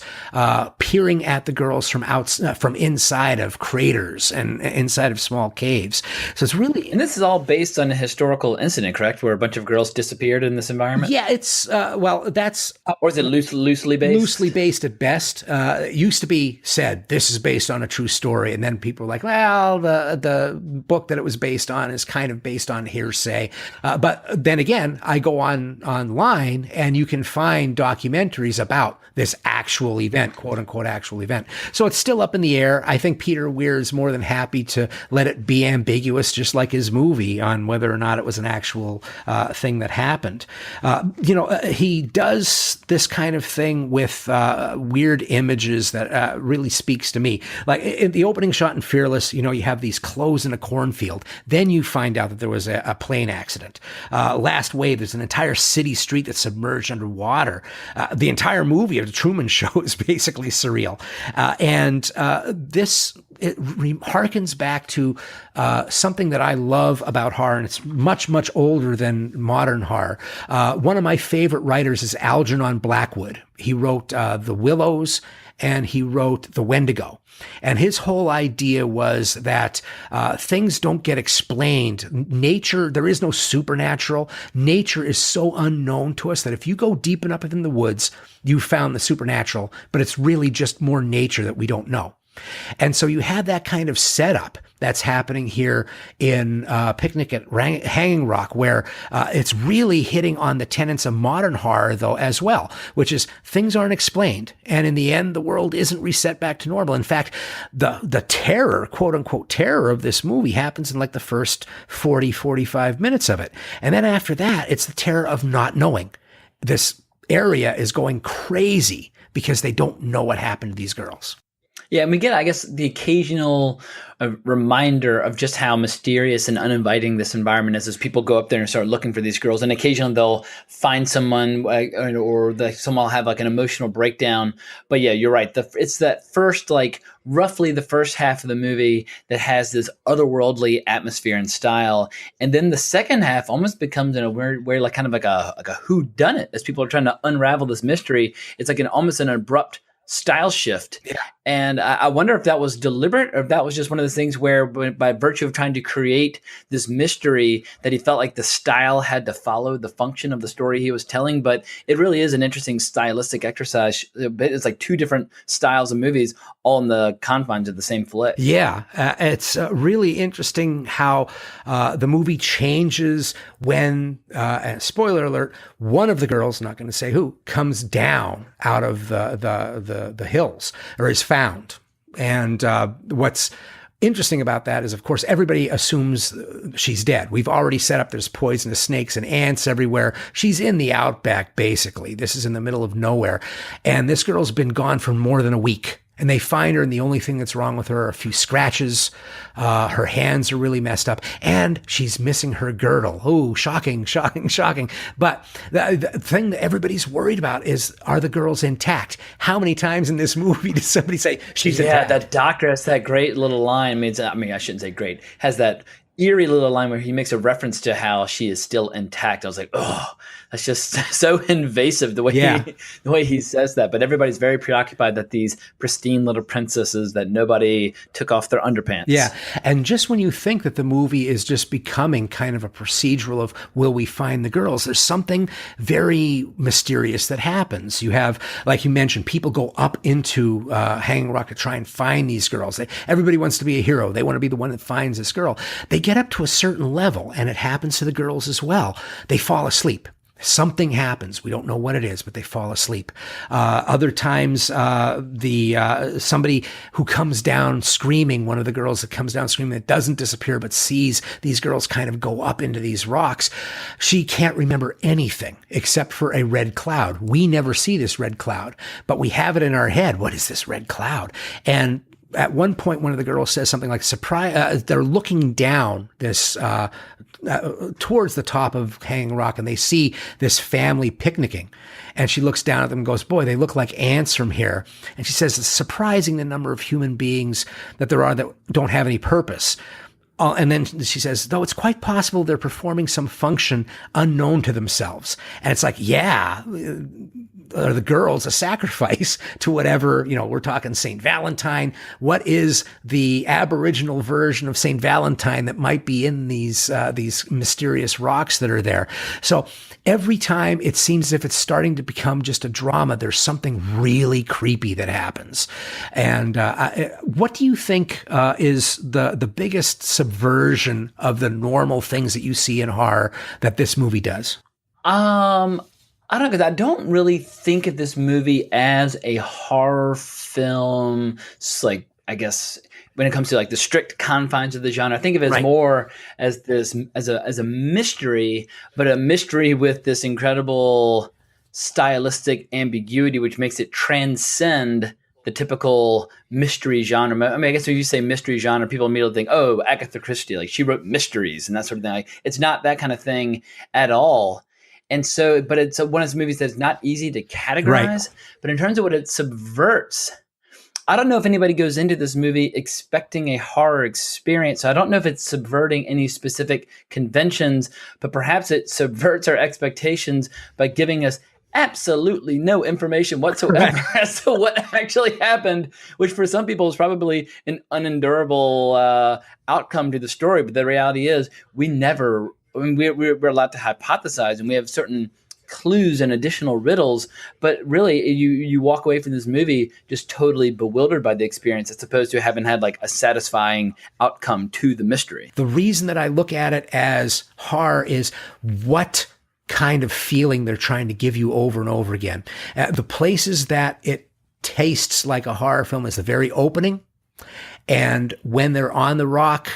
peering at the girls from inside of craters and inside of small caves. So it's really, and this is all based on a historical incident, correct? Where a bunch of girls disappeared in this environment. Yeah, it's that's or is it loosely based? Loosely based at best. It used to be said this is based on a true story, and then people were like, well, the book that it was based on is kind of based on hearsay. But then again, I go online and you can find documentaries about this actual event, quote unquote, actual event. So it's still up in the air. I think Peter Weir is more than happy to let it be ambiguous, just like his movie, on whether or not it was an actual thing that happened. He does this kind of thing with weird images that really speaks to me. Like in the opening shot in Fearless, you have these clothes in a cornfield. Then you find out that there was a plane accident. Last Wave, there's an entire city street that's submerged underwater. The entire movie of The Truman Show is basically surreal. This harkens back to something that I love about horror, and it's much, much older than modern horror. One of my favorite writers is Algernon Blackwood. He wrote The Willows and he wrote The Wendigo. And his whole idea was that things don't get explained. Nature, there is no supernatural. Nature is so unknown to us that if you go deep enough within the woods, you found the supernatural, but it's really just more nature that we don't know. And so you have that kind of setup that's happening here in Picnic at Hanging Rock, where it's really hitting on the tenets of modern horror, though, as well, which is things aren't explained. And in the end, the world isn't reset back to normal. In fact, the terror, quote unquote, terror of this movie happens in like the first 40, 45 minutes of it. And then after that, it's the terror of not knowing. This area is going crazy because they don't know what happened to these girls. Yeah, and we get, I guess, the occasional reminder of just how mysterious and uninviting this environment is as people go up there and start looking for these girls. And occasionally they'll find someone or someone will have like an emotional breakdown. But yeah, you're right. It's that first, like roughly the first half of the movie that has this otherworldly atmosphere and style. And then the second half almost becomes in a weird way, like kind of like a whodunit as people are trying to unravel this mystery. It's like almost an abrupt style shift. Yeah. And I wonder if that was deliberate or if that was just one of those things where by virtue of trying to create this mystery that he felt like the style had to follow the function of the story he was telling. But it really is an interesting stylistic exercise. It's like two different styles of movies all in the confines of the same flick. Yeah, it's really interesting how the movie changes when, spoiler alert, one of the girls, not going to say who, comes down out of the hills or is found. And what's interesting about that is, of course, everybody assumes she's dead. We've already set up there's poisonous snakes and ants everywhere. She's in the outback, basically. This is in the middle of nowhere. And this girl's been gone for more than a week. And they find her, and the only thing that's wrong with her are a few scratches. Her hands are really messed up, and she's missing her girdle. Oh, shocking, shocking, shocking. But the thing that everybody's worried about is, are the girls intact? How many times in this movie does somebody say she's intact? Yeah, that doctor has that great little line. I mean, I shouldn't say great. Has that eerie little line where he makes a reference to how she is still intact. I was like, oh, that's just so invasive the way he says that. But everybody's very preoccupied that these pristine little princesses that nobody took off their underpants. Yeah. And just when you think that the movie is just becoming kind of a procedural of will we find the girls, there's something very mysterious that happens. You have, like you mentioned, people go up into Hanging Rock to try and find these girls. Everybody wants to be a hero. They want to be the one that finds this girl. They get up to a certain level, and it happens to the girls as well. They fall asleep. Something happens. We don't know what it is, but they fall asleep. Other times, somebody who comes down screaming, one of the girls that comes down screaming that doesn't disappear, but sees these girls kind of go up into these rocks. She can't remember anything except for a red cloud. We never see this red cloud, but we have it in our head. What is this red cloud? And at one point, one of the girls says something like, surprise, they're looking down this, towards the top of Hanging Rock, and they see this family picnicking. And she looks down at them and goes, boy, they look like ants from here. And she says, it's surprising the number of human beings that there are that don't have any purpose. And then she says, though it's quite possible they're performing some function unknown to themselves. And it's like, yeah, are the girls a sacrifice to whatever, we're talking St. Valentine. What is the Aboriginal version of St. Valentine that might be in these mysterious rocks that are there? So every time it seems as if it's starting to become just a drama, there's something really creepy that happens. And what do you think is the biggest subversion of the normal things that you see in horror that this movie does? I don't know, because I don't really think of this movie as a horror film. It's like, I guess, when it comes to like the strict confines of the genre, I think of it as more as this as a mystery, but a mystery with this incredible stylistic ambiguity, which makes it transcend the typical mystery genre. I mean, I guess when you say mystery genre, people immediately think, oh, Agatha Christie, like she wrote mysteries and that sort of thing. Like, it's not that kind of thing at all. And so, but it's one of those movies that's not easy to categorize. Right. But in terms of what it subverts, I don't know if anybody goes into this movie expecting a horror experience. So I don't know if it's subverting any specific conventions, but perhaps it subverts our expectations by giving us absolutely no information whatsoever as to what actually happened, which for some people is probably an unendurable outcome to the story. But the reality is, we never, I mean, we're allowed to hypothesize, and we have certain clues and additional riddles, but really you walk away from this movie just totally bewildered by the experience, as opposed to having had like a satisfying outcome to the mystery. The reason that I look at it as horror is what kind of feeling they're trying to give you over and over again. The places that it tastes like a horror film is the very opening, and when they're on the rock,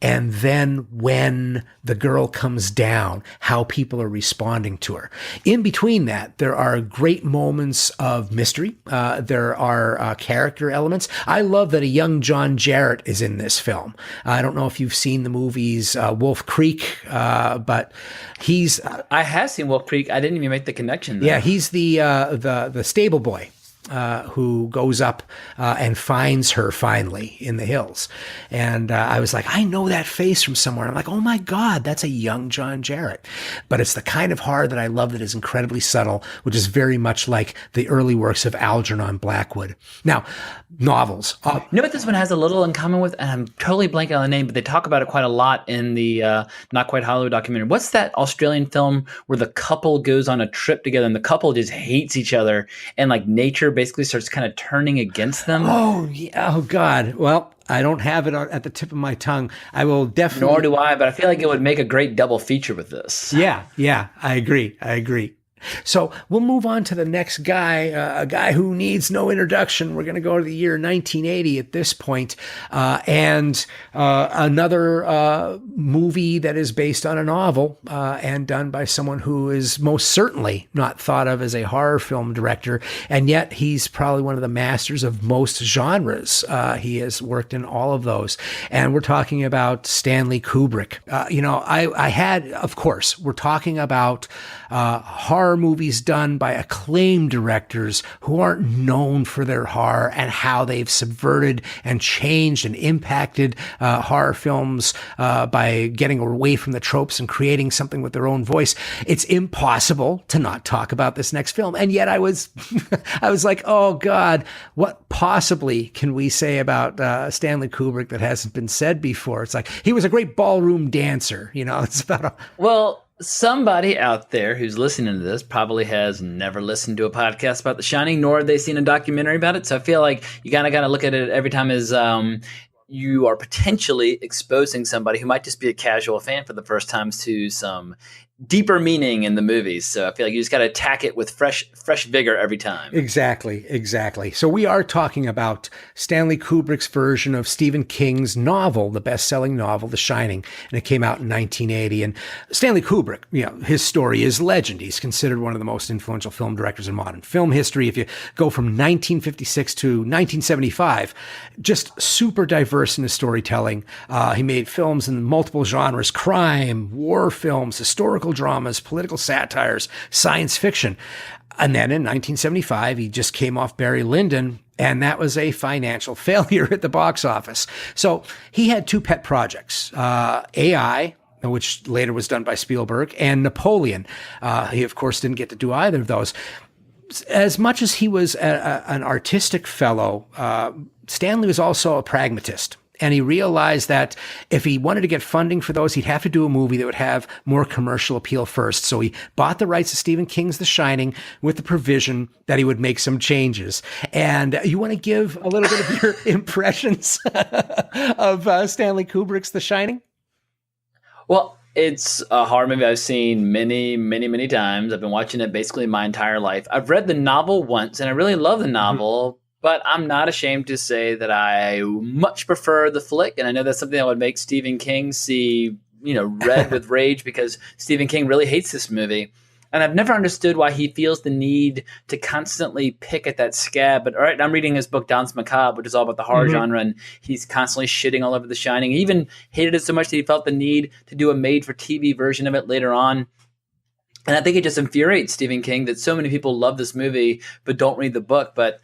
and then when the girl comes down, how people are responding to her. In between that, there are great moments of mystery. There are character elements. I love that a young John Jarratt is in this film. I don't know if you've seen the movies Wolf Creek, but he's... I have seen Wolf Creek. I didn't even make the connection there. Yeah, he's the stable boy. Who goes up and finds her finally in the hills. And I was like, I know that face from somewhere. I'm like, oh my God, that's a young John Jarratt. But it's the kind of horror that I love that is incredibly subtle, which is very much like the early works of Algernon Blackwood. Now, novels. You know what this one has a little in common with? And I'm totally blanking on the name, but they talk about it quite a lot in the Not Quite Hollywood documentary. What's that Australian film where the couple goes on a trip together and the couple just hates each other, and like nature basically starts kind of turning against them? Oh, yeah. Oh, God. Well, I don't have it at the tip of my tongue. I will definitely... Nor do I, but I feel like it would make a great double feature with this. Yeah, I agree. So we'll move on to the next guy, a guy who needs no introduction. We're going to go to the year 1980 at this point, and another movie that is based on a novel and done by someone who is most certainly not thought of as a horror film director, and yet he's probably one of the masters of most genres. He has worked in all of those, and we're talking about Stanley Kubrick. I had, of course, we're talking about horror movies done by acclaimed directors who aren't known for their horror, and how they've subverted and changed and impacted horror films by getting away from the tropes and creating something with their own voice. It's impossible to not talk about this next film. And yet I was like, oh God, what possibly can we say about Stanley Kubrick that hasn't been said before? It's like, he was a great ballroom dancer. It's about well, somebody out there who's listening to this probably has never listened to a podcast about The Shining, nor have they seen a documentary about it. So I feel like you gotta look at it every time as you are potentially exposing somebody who might just be a casual fan for the first time to some deeper meaning in the movies. So I feel like you just got to attack it with fresh vigor every time. Exactly. So we are talking about Stanley Kubrick's version of Stephen King's novel, the best-selling novel, The Shining, and it came out in 1980. And Stanley Kubrick, his story is legend. He's considered one of the most influential film directors in modern film history. If you go from 1956 to 1975, just super diverse in his storytelling. He made films in multiple genres: crime, war films, historical dramas, political satires, science fiction. And then in 1975, he just came off Barry Lyndon, and that was a financial failure at the box office. So he had two pet projects, AI, which later was done by Spielberg, and Napoleon. He, of course, didn't get to do either of those. As much as he was an artistic fellow, Stanley was also a pragmatist. And he realized that if he wanted to get funding for those, he'd have to do a movie that would have more commercial appeal first. So he bought the rights to Stephen King's The Shining with the provision that he would make some changes. And you want to give a little bit of your impressions of Stanley Kubrick's The Shining? Well, it's a horror movie I've seen many, many, many times. I've been watching it basically my entire life. I've read the novel once, and I really love the novel. Mm-hmm. But I'm not ashamed to say that I much prefer the flick. And I know that's something that would make Stephen King see, red with rage, because Stephen King really hates this movie. And I've never understood why he feels the need to constantly pick at that scab. But all right, I'm reading his book, Danse Macabre, which is all about the horror genre. And he's constantly shitting all over The Shining. He even hated it so much that he felt the need to do a made-for-TV version of it later on. And I think it just infuriates Stephen King that so many people love this movie but don't read the book. But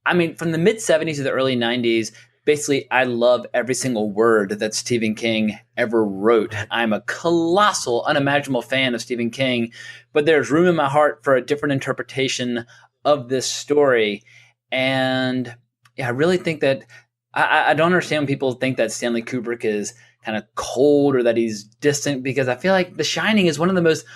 I mean, from the mid-'70s to the early 90s, basically I love every single word that Stephen King ever wrote. I'm a colossal, unimaginable fan of Stephen King, but there's room in my heart for a different interpretation of this story. And yeah, I really think that I don't understand when people think that Stanley Kubrick is kind of cold or that he's distant, because I feel like The Shining is one of the most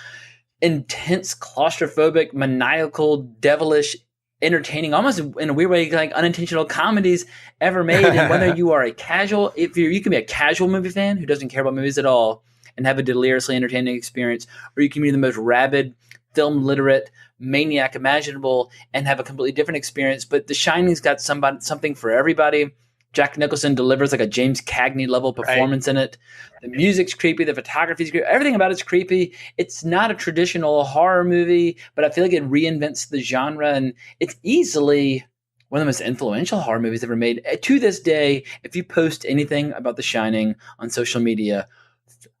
intense, claustrophobic, maniacal, devilish, entertaining, almost in a weird way, like unintentional comedies ever made. And whether you are a casual, you can be a casual movie fan who doesn't care about movies at all and have a deliriously entertaining experience, or you can be the most rabid, film literate maniac imaginable and have a completely different experience. But The Shining's got something for everybody. Jack Nicholson delivers like a James Cagney level performance in it. The music's creepy. The photography's creepy. Everything about it's creepy. It's not a traditional horror movie, but I feel like it reinvents the genre, and it's easily one of the most influential horror movies ever made. To this day, if you post anything about The Shining on social media,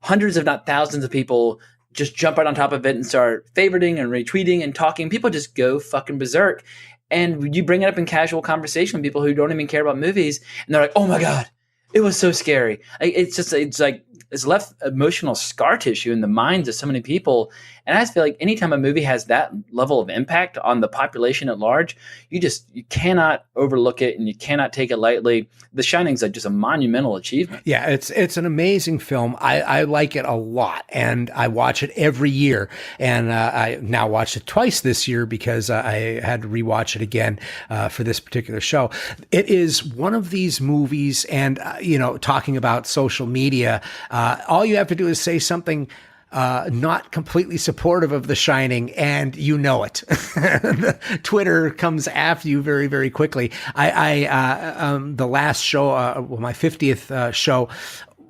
hundreds if not thousands of people just jump right on top of it and start favoriting and retweeting and talking. People just go fucking berserk. And you bring it up in casual conversation with people who don't even care about movies, and they're like, "Oh my God, it was so scary." It's left emotional scar tissue in the minds of so many people. And I just feel like anytime a movie has that level of impact on the population at large, you cannot overlook it and you cannot take it lightly. The Shining's just a monumental achievement. Yeah, it's an amazing film. I like it a lot, and I watch it every year. And I now watched it twice this year because I had to rewatch it again for this particular show. It is one of these movies, and talking about social media, all you have to do is say something not completely supportive of The Shining, and you know it. Twitter comes after you very, very quickly. The last show, my 50th show,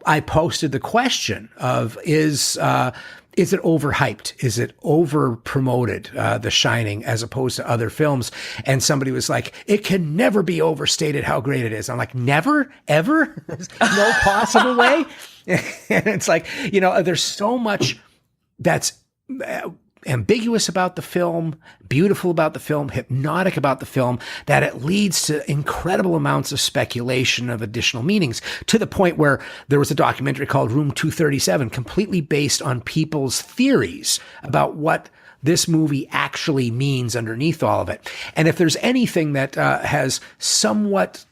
I posted the question of is it overhyped? Is it over promoted, The Shining, as opposed to other films? And somebody was like, it can never be overstated how great it is. I'm like, never, ever? There's no possible way. And it's like, there's so much that's ambiguous about the film, beautiful about the film, hypnotic about the film, that it leads to incredible amounts of speculation of additional meanings, to the point where there was a documentary called Room 237, completely based on people's theories about what this movie actually means underneath all of it. And if there's anything that has somewhat,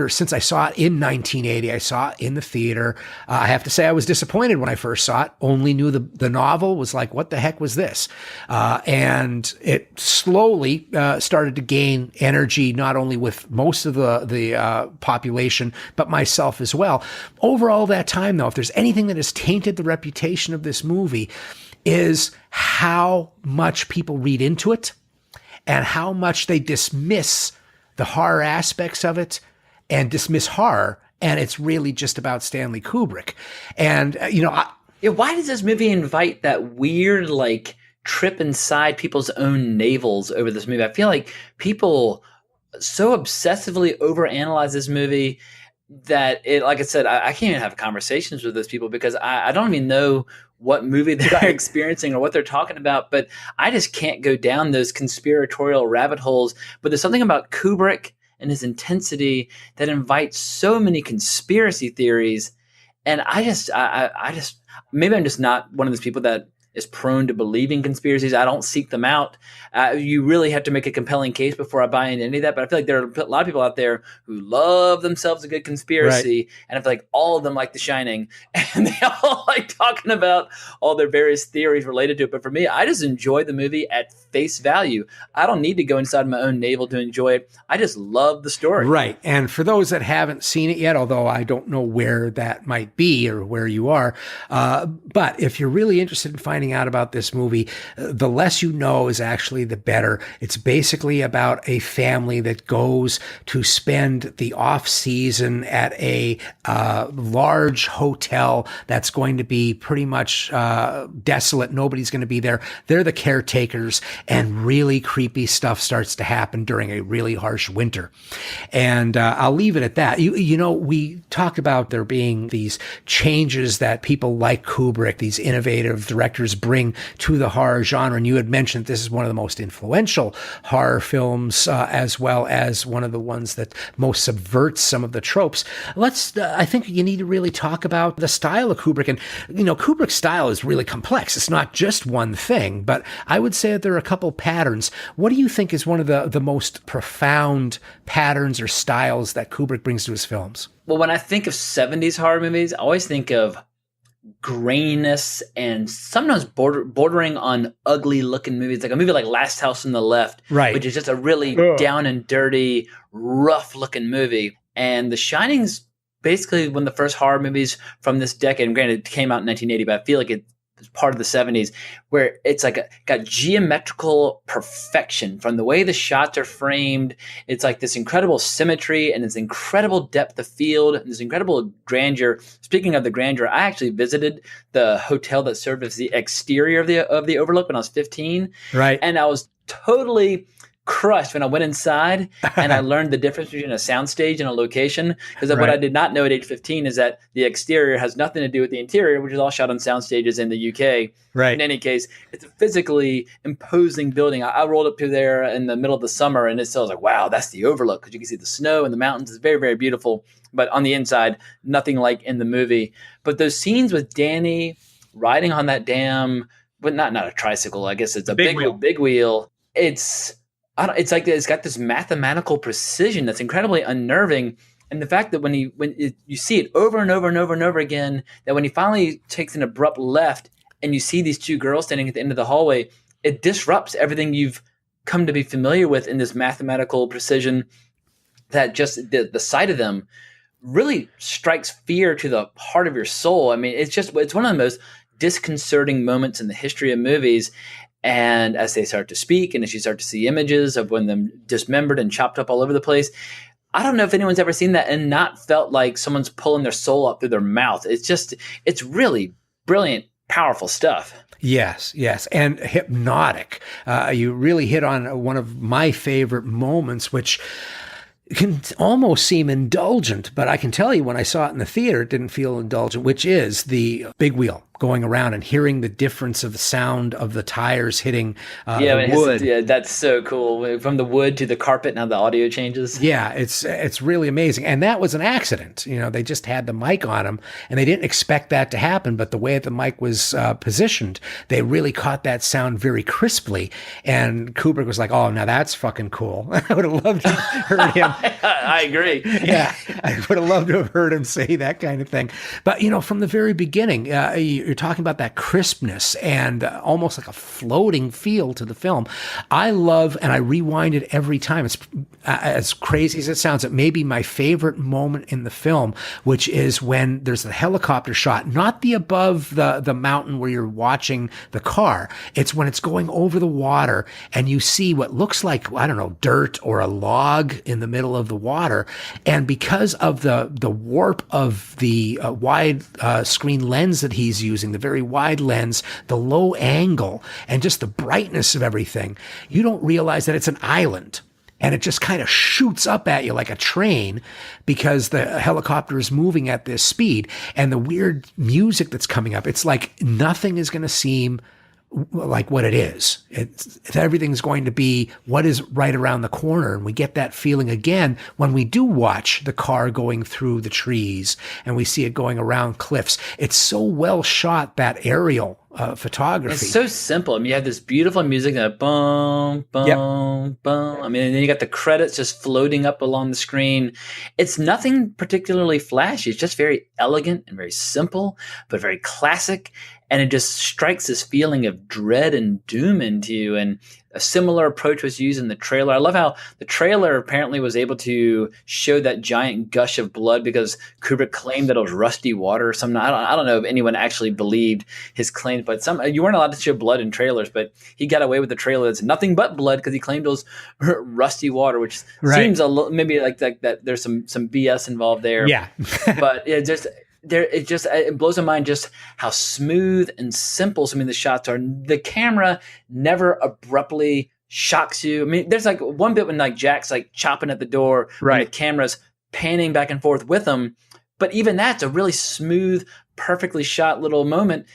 since I saw it in 1980, I saw it in the theater. I have to say I was disappointed when I first saw it. Only knew the novel, was like, what the heck was this? And it slowly started to gain energy, not only with most of the population, but myself as well. Over all that time, though, if there's anything that has tainted the reputation of this movie, is how much people read into it and how much they dismiss the horror aspects of it and dismiss horror. And it's really just about Stanley Kubrick. And, why does this movie invite that weird, trip inside people's own navels over this movie? I feel like people so obsessively overanalyze this movie that like I said, I can't even have conversations with those people because I don't even know what movie they're experiencing or what they're talking about, but I just can't go down those conspiratorial rabbit holes. But there's something about Kubrick and his intensity that invites so many conspiracy theories. And I just maybe I'm just not one of those people that is prone to believing conspiracies. I don't seek them out. You really have to make a compelling case before I buy into any of that. But I feel like there are a lot of people out there who love themselves a good conspiracy. Right. And I feel like all of them like The Shining. And they all like talking about all their various theories related to it. But for me, I just enjoy the movie at face value. I don't need to go inside my own navel to enjoy it. I just love the story. Right. And for those that haven't seen it yet, although I don't know where that might be or where you are, but if you're really interested in finding out about this movie, the less you know is actually the better. It's basically about a family that goes to spend the off season at a large hotel that's going to be pretty much desolate. Nobody's going to be there. They're the caretakers, and really creepy stuff starts to happen during a really harsh winter. And I'll leave it at that. We talked about there being these changes that people like Kubrick, these innovative directors filmmakers bring to the horror genre. And you had mentioned this is one of the most influential horror films, as well as one of the ones that most subverts some of the tropes. I think you need to really talk about the style of Kubrick. And, Kubrick's style is really complex. It's not just one thing, but I would say that there are a couple patterns. What do you think is one of the most profound patterns or styles that Kubrick brings to his films? Well, when I think of 70s horror movies, I always think of graininess and sometimes bordering on ugly looking movies, like a movie like Last House on the Left, right, which is just a really down and dirty, rough looking movie. And The Shining's basically one of the first horror movies from this decade. And granted, it came out in 1980, but I feel like it was part of the 70s, where it's like got geometrical perfection from the way the shots are framed. It's like this incredible symmetry and this incredible depth of field and this incredible grandeur. Speaking of the grandeur, I actually visited the hotel that served as the exterior of the Overlook when I was 15. Right. And I was totally crushed when I went inside and I learned the difference between a soundstage and a location. Because what I did not know at age 15 is that the exterior has nothing to do with the interior, which is all shot on sound stages in the UK. Right. In any case, it's a physically imposing building. I rolled up to there in the middle of the summer, and I was like, wow, that's the Overlook, because you can see the snow and the mountains. It's very, very beautiful. But on the inside, nothing like in the movie. But those scenes with Danny riding on that damn, but not a tricycle, I guess it's a big wheel. It's like it's got this mathematical precision that's incredibly unnerving. And the fact that when you see it over and over and over and over again, that when he finally takes an abrupt left and you see these two girls standing at the end of the hallway, it disrupts everything you've come to be familiar with in this mathematical precision, that just the sight of them really strikes fear to the heart of your soul. I mean, it's one of the most disconcerting moments in the history of movies. And as they start to speak, and as you start to see images of when them dismembered and chopped up all over the place, I don't know if anyone's ever seen that and not felt like someone's pulling their soul up through their mouth. It's really brilliant, powerful stuff. Yes, and hypnotic. You really hit on one of my favorite moments, which can almost seem indulgent, but I can tell you when I saw it in the theater, it didn't feel indulgent, which is the big wheel going around and hearing the difference of the sound of the tires hitting the wood. That's so cool. From the wood to the carpet, now the audio changes. Yeah, it's really amazing. And that was an accident. They just had the mic on them, and they didn't expect that to happen. But the way the mic was positioned, they really caught that sound very crisply. And Kubrick was like, "Oh, now that's fucking cool." I would have loved to have heard him. I agree. Yeah, I would have loved to have heard him say that kind of thing. But, from the very beginning, you're talking about that crispness and almost like a floating feel to the film. I love, and I rewind it every time. It's as crazy as it sounds. It may be my favorite moment in the film, which is when there's the helicopter shot, not the above the mountain where you're watching the car. It's when it's going over the water and you see what looks like, I don't know, dirt or a log in the middle of the water. And because of the warp of the wide screen lens that he's using, the very wide lens, the low angle, and just the brightness of everything, you don't realize that it's an island. And it just kind of shoots up at you like a train because the helicopter is moving at this speed. And the weird music that's coming up, it's like nothing is going to seem like what it is. Everything's going to be what is right around the corner. And we get that feeling again when we do watch the car going through the trees and we see it going around cliffs. It's so well shot, that aerial photography. It's so simple. I mean, you have this beautiful music that boom, boom, boom. I mean, and then you got the credits just floating up along the screen. It's nothing particularly flashy. It's just very elegant and very simple, but very classic. And it just strikes this feeling of dread and doom into you. And a similar approach was used in the trailer. I love how the trailer apparently was able to show that giant gush of blood because Kubrick claimed that it was rusty water or something. I don't know if anyone actually believed his claims, but you weren't allowed to show blood in trailers, but he got away with the trailer that's nothing but blood because he claimed it was rusty water, which seems a little, maybe like that there's some BS involved there. Yeah. But it blows my mind just how smooth and simple some of the shots are. The camera never abruptly shocks you. I mean, there's like one bit when like Jack's like chopping at the door, right? And the camera's panning back and forth with him. But even that's a really smooth, perfectly shot little moment.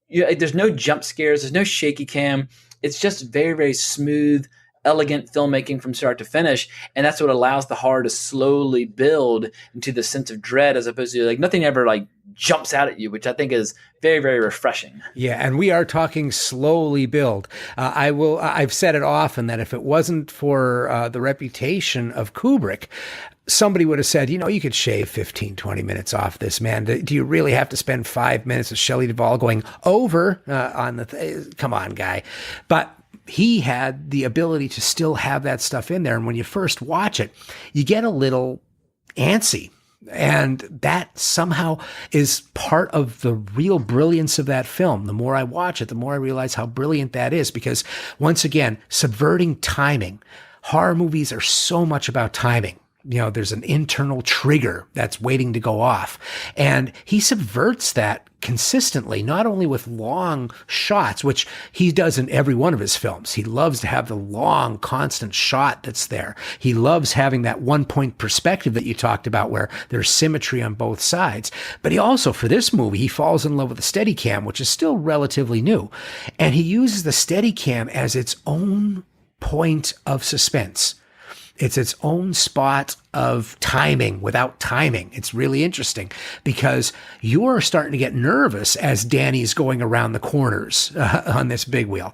there's no jump scares, there's no shaky cam. It's just very, very smooth, elegant filmmaking from start to finish, and that's what allows the horror to slowly build into the sense of dread, as opposed to like nothing ever like jumps out at you, which I think is very, very refreshing. Yeah, and we are talking slowly build. I've said it often that if it wasn't for the reputation of Kubrick, somebody would have said, you could shave 15, 20 minutes off this, man. Do you really have to spend 5 minutes of Shelley Duvall going over on the come on, guy. But he had the ability to still have that stuff in there. And when you first watch it, you get a little antsy. And that somehow is part of the real brilliance of that film. The more I watch it, the more I realize how brilliant that is, because once again, subverting timing. Horror movies are so much about timing. There's an internal trigger that's waiting to go off. And he subverts that consistently, not only with long shots, which he does in every one of his films. He loves to have the long, constant shot that's there. He loves having that one-point perspective that you talked about where there's symmetry on both sides. But he also, for this movie, he falls in love with the Steadicam, which is still relatively new. And he uses the Steadicam as its own point of suspense. It's its own spot of timing without timing. It's really interesting because you're starting to get nervous as Danny's going around the corners on this big wheel.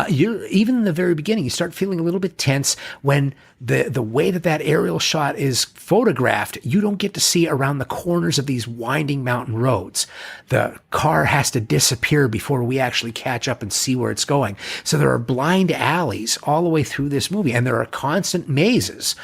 You're even in the very beginning, you start feeling a little bit tense when the way that aerial shot is photographed. You don't get to see around the corners of these winding mountain roads. The car has to disappear before we actually catch up and see where it's going. So there are blind alleys all the way through this movie, and there are constant mazes.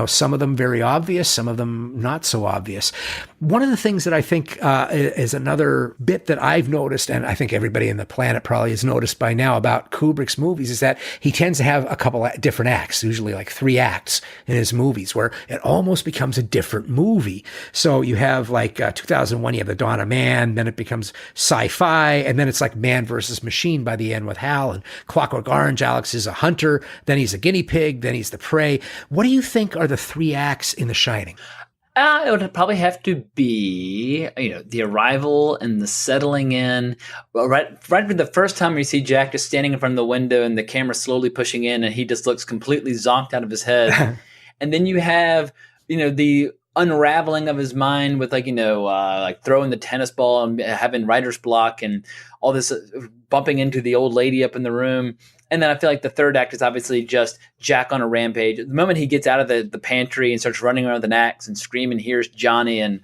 Some of them very obvious, some of them not so obvious. One of the things that I think is another bit that I've noticed, and I think everybody on the planet probably has noticed by now about Kubrick's movies, is that he tends to have a couple of different acts, usually like 3 acts in his movies, where it almost becomes a different movie. So you have like 2001, you have The Dawn of Man, then it becomes sci-fi, and then it's like Man versus Machine by the end with Hal, and Clockwork Orange, Alex is a hunter, then he's a guinea pig, then he's the prey. What do you think are the 3 acts in The Shining? It would probably have to be, the arrival and the settling in. Right for the first time you see Jack just standing in front of the window and the camera slowly pushing in and he just looks completely zonked out of his head. And then you have, the unraveling of his mind with like throwing the tennis ball and having writer's block and all this bumping into the old lady up in the room. And then I feel like the third act is obviously just Jack on a rampage. The moment he gets out of the pantry and starts running around with an axe and screaming, here's Johnny, and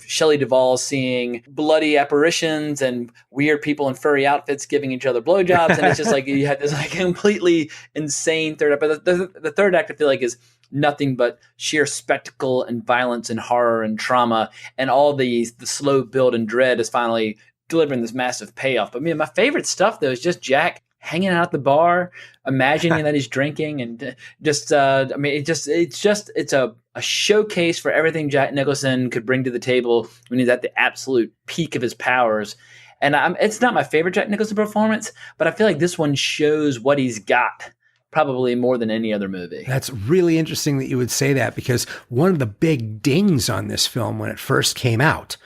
Shelley Duvall seeing bloody apparitions and weird people in furry outfits giving each other blowjobs, and it's just like you have this like completely insane third act. But the third act I feel like is nothing but sheer spectacle and violence and horror and trauma, and all the slow build and dread is finally delivering this massive payoff. But my favorite stuff though is just Jack hanging out at the bar, imagining that he's drinking, and it's a showcase for everything Jack Nicholson could bring to the table when he's at the absolute peak of his powers. And it's not my favorite Jack Nicholson performance, but I feel like this one shows what he's got probably more than any other movie. That's really interesting that you would say that, because one of the big dings on this film when it first came out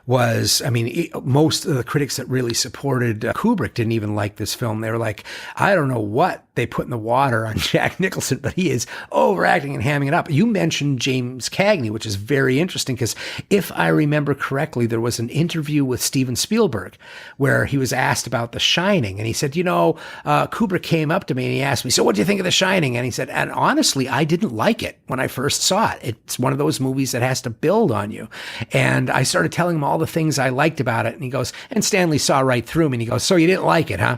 was, most of the critics that really supported Kubrick didn't even like this film. They were like, I don't know what they put in the water on Jack Nicholson, but he is overacting and hamming it up. You mentioned James Cagney, which is very interesting because if I remember correctly, there was an interview with Steven Spielberg where he was asked about The Shining. And he said, Kubrick came up to me and he asked me, so what do you think of The Shining? And he said, and honestly, I didn't like it when I first saw it. It's one of those movies that has to build on you. And I started telling him all the things I liked about it. And he goes, and Stanley saw right through me. And he goes, so you didn't like it, huh?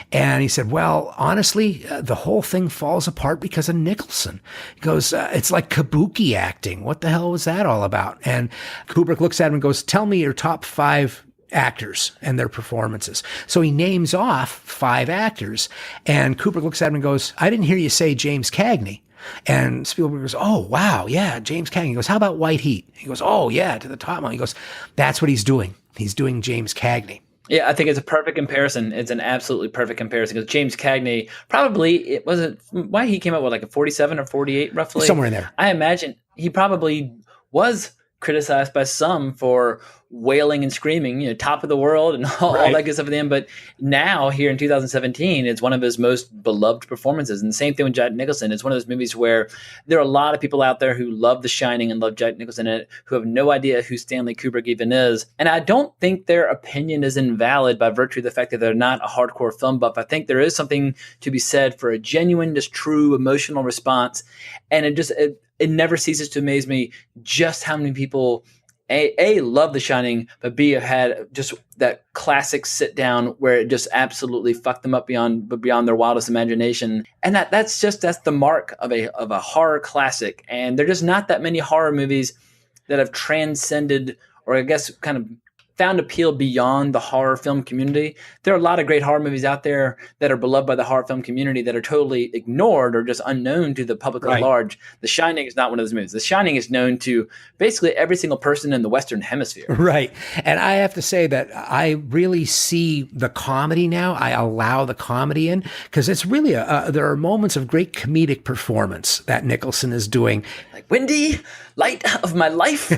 And he said, well, honestly, the whole thing falls apart because of Nicholson. He goes, it's like kabuki acting. What the hell was that all about? And Kubrick looks at him and goes, tell me your top 5 actors and their performances. So he names off 5 actors. And Kubrick looks at him and goes, I didn't hear you say James Cagney. And Spielberg goes, oh, wow, yeah, James Cagney. He goes, how about White Heat? He goes, oh, yeah, to the top. He goes, that's what he's doing. He's doing James Cagney. Yeah, I think it's a perfect comparison. It's an absolutely perfect comparison because James Cagney White Heat came out with like a 47 or 48 roughly. Somewhere in there. I imagine he probably was criticized by some for wailing and screaming, top of the world and all that good stuff at the end. But now here in 2017, it's one of his most beloved performances. And the same thing with Jack Nicholson. It's one of those movies where there are a lot of people out there who love The Shining and love Jack Nicholson in it, who have no idea who Stanley Kubrick even is. And I don't think their opinion is invalid by virtue of the fact that they're not a hardcore film buff. I think there is something to be said for a genuine, just true emotional response. And it never ceases to amaze me just how many people A, love The Shining, but B, have had just that classic sit down where it just absolutely fucked them up beyond their wildest imagination. And that's the mark of a horror classic. And there are just not that many horror movies that have transcended, or I guess kind of found appeal beyond the horror film community. There are a lot of great horror movies out there that are beloved by the horror film community that are totally ignored or just unknown to the public at large. The Shining is not one of those movies. The Shining is known to basically every single person in the Western Hemisphere. Right. And I have to say that I really see the comedy now. I allow the comedy in because it's really there are moments of great comedic performance that Nicholson is doing. Like, Wendy, light of my life.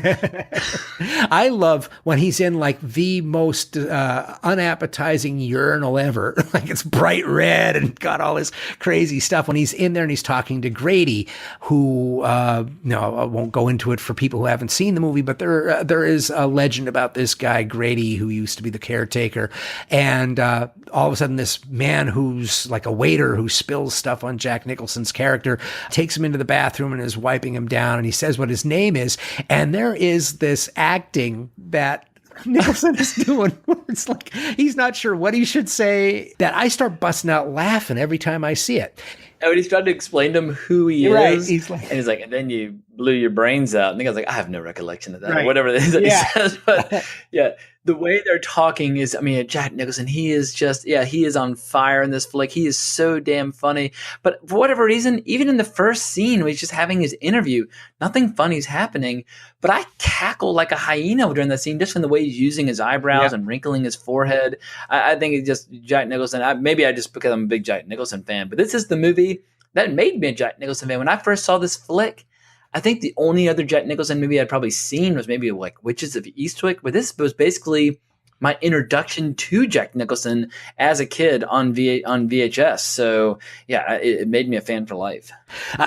I love when he's in like the most unappetizing urinal ever. Like it's bright red and got all this crazy stuff. When he's in there and he's talking to Grady, who, no, I won't go into it for people who haven't seen the movie, but there is a legend about this guy, Grady, who used to be the caretaker. And all of a sudden this man who's like a waiter who spills stuff on Jack Nicholson's character takes him into the bathroom and is wiping him down. And he says what his name is. And there is this acting that Nicholson is doing. It's like he's not sure what he should say, that I start busting out laughing every time I see it. And when he's trying to explain to him who he is, he's like, and then you blew your brains out. And the guy's like, I have no recollection of that, or whatever it is that he says. But yeah, the way they're talking is, I mean, Jack Nicholson, he is just, he is on fire in this flick. He is so damn funny. But for whatever reason, even in the first scene, when he's just having his interview, nothing funny's happening. But I cackle like a hyena during that scene, just from the way he's using his eyebrows and wrinkling his forehead. I think it's just Jack Nicholson. Maybe I just because I'm a big Jack Nicholson fan, but this is the movie that made me a Jack Nicholson fan. When I first saw this flick, I think the only other Jack Nicholson movie I'd probably seen was maybe like Witches of Eastwick, but this was basically my introduction to Jack Nicholson as a kid on VHS. So yeah, it made me a fan for life.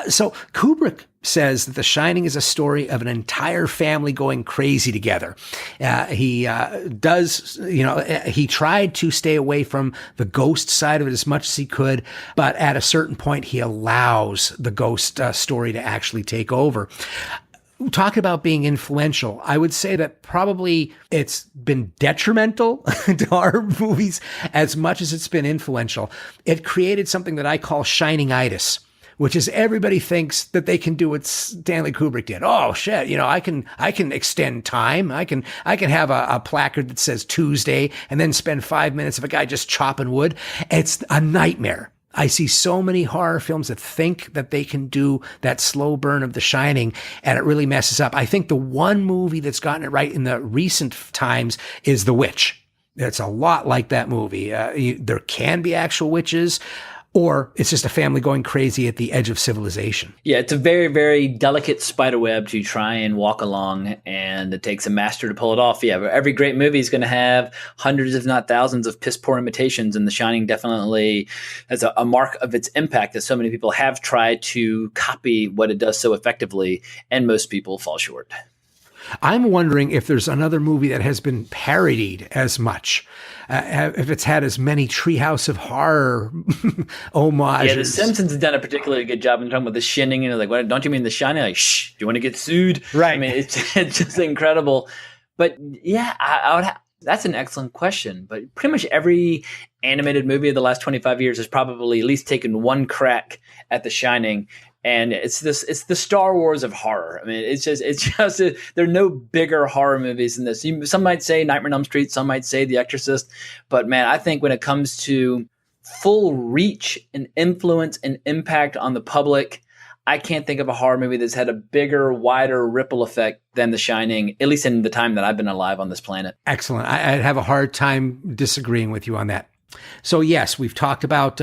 So Kubrick says that The Shining is a story of an entire family going crazy together. He tried to stay away from the ghost side of it as much as he could, but at a certain point, he allows the ghost story to actually take over. Talk about being influential. I would say that probably it's been detrimental to our movies as much as it's been influential. It created something that I call shining-itis, which is everybody thinks that they can do what Stanley Kubrick did. Oh shit, I can extend time. I can have a placard that says Tuesday and then spend 5 minutes of a guy just chopping wood. It's a nightmare. I see so many horror films that think that they can do that slow burn of The Shining, and it really messes up. I think the one movie that's gotten it right in the recent times is The Witch. It's a lot like that movie. There can be actual witches, or it's just a family going crazy at the edge of civilization. Yeah, it's a very, very delicate spider web to try and walk along, and it takes a master to pull it off. Yeah, every great movie is going to have hundreds, if not thousands, of piss-poor imitations, and The Shining definitely has a mark of its impact that so many people have tried to copy what it does so effectively, and most people fall short. I'm wondering if there's another movie that has been parodied as much, if it's had as many Treehouse of Horror homages. Yeah, The Simpsons has done a particularly good job in talking about The Shining. Like, what, don't you mean The Shining? Like, shh, do you want to get sued? Right. I mean, it's just incredible. But yeah, I would that's an excellent question. But pretty much every animated movie of the last 25 years has probably at least taken one crack at The Shining. And it's the Star Wars of horror. I mean, there are no bigger horror movies than this. Some might say Nightmare on Elm Street, some might say The Exorcist. But man, I think when it comes to full reach and influence and impact on the public, I can't think of a horror movie that's had a bigger, wider ripple effect than The Shining, at least in the time that I've been alive on this planet. Excellent. I'd have a hard time disagreeing with you on that. So yes, we've talked about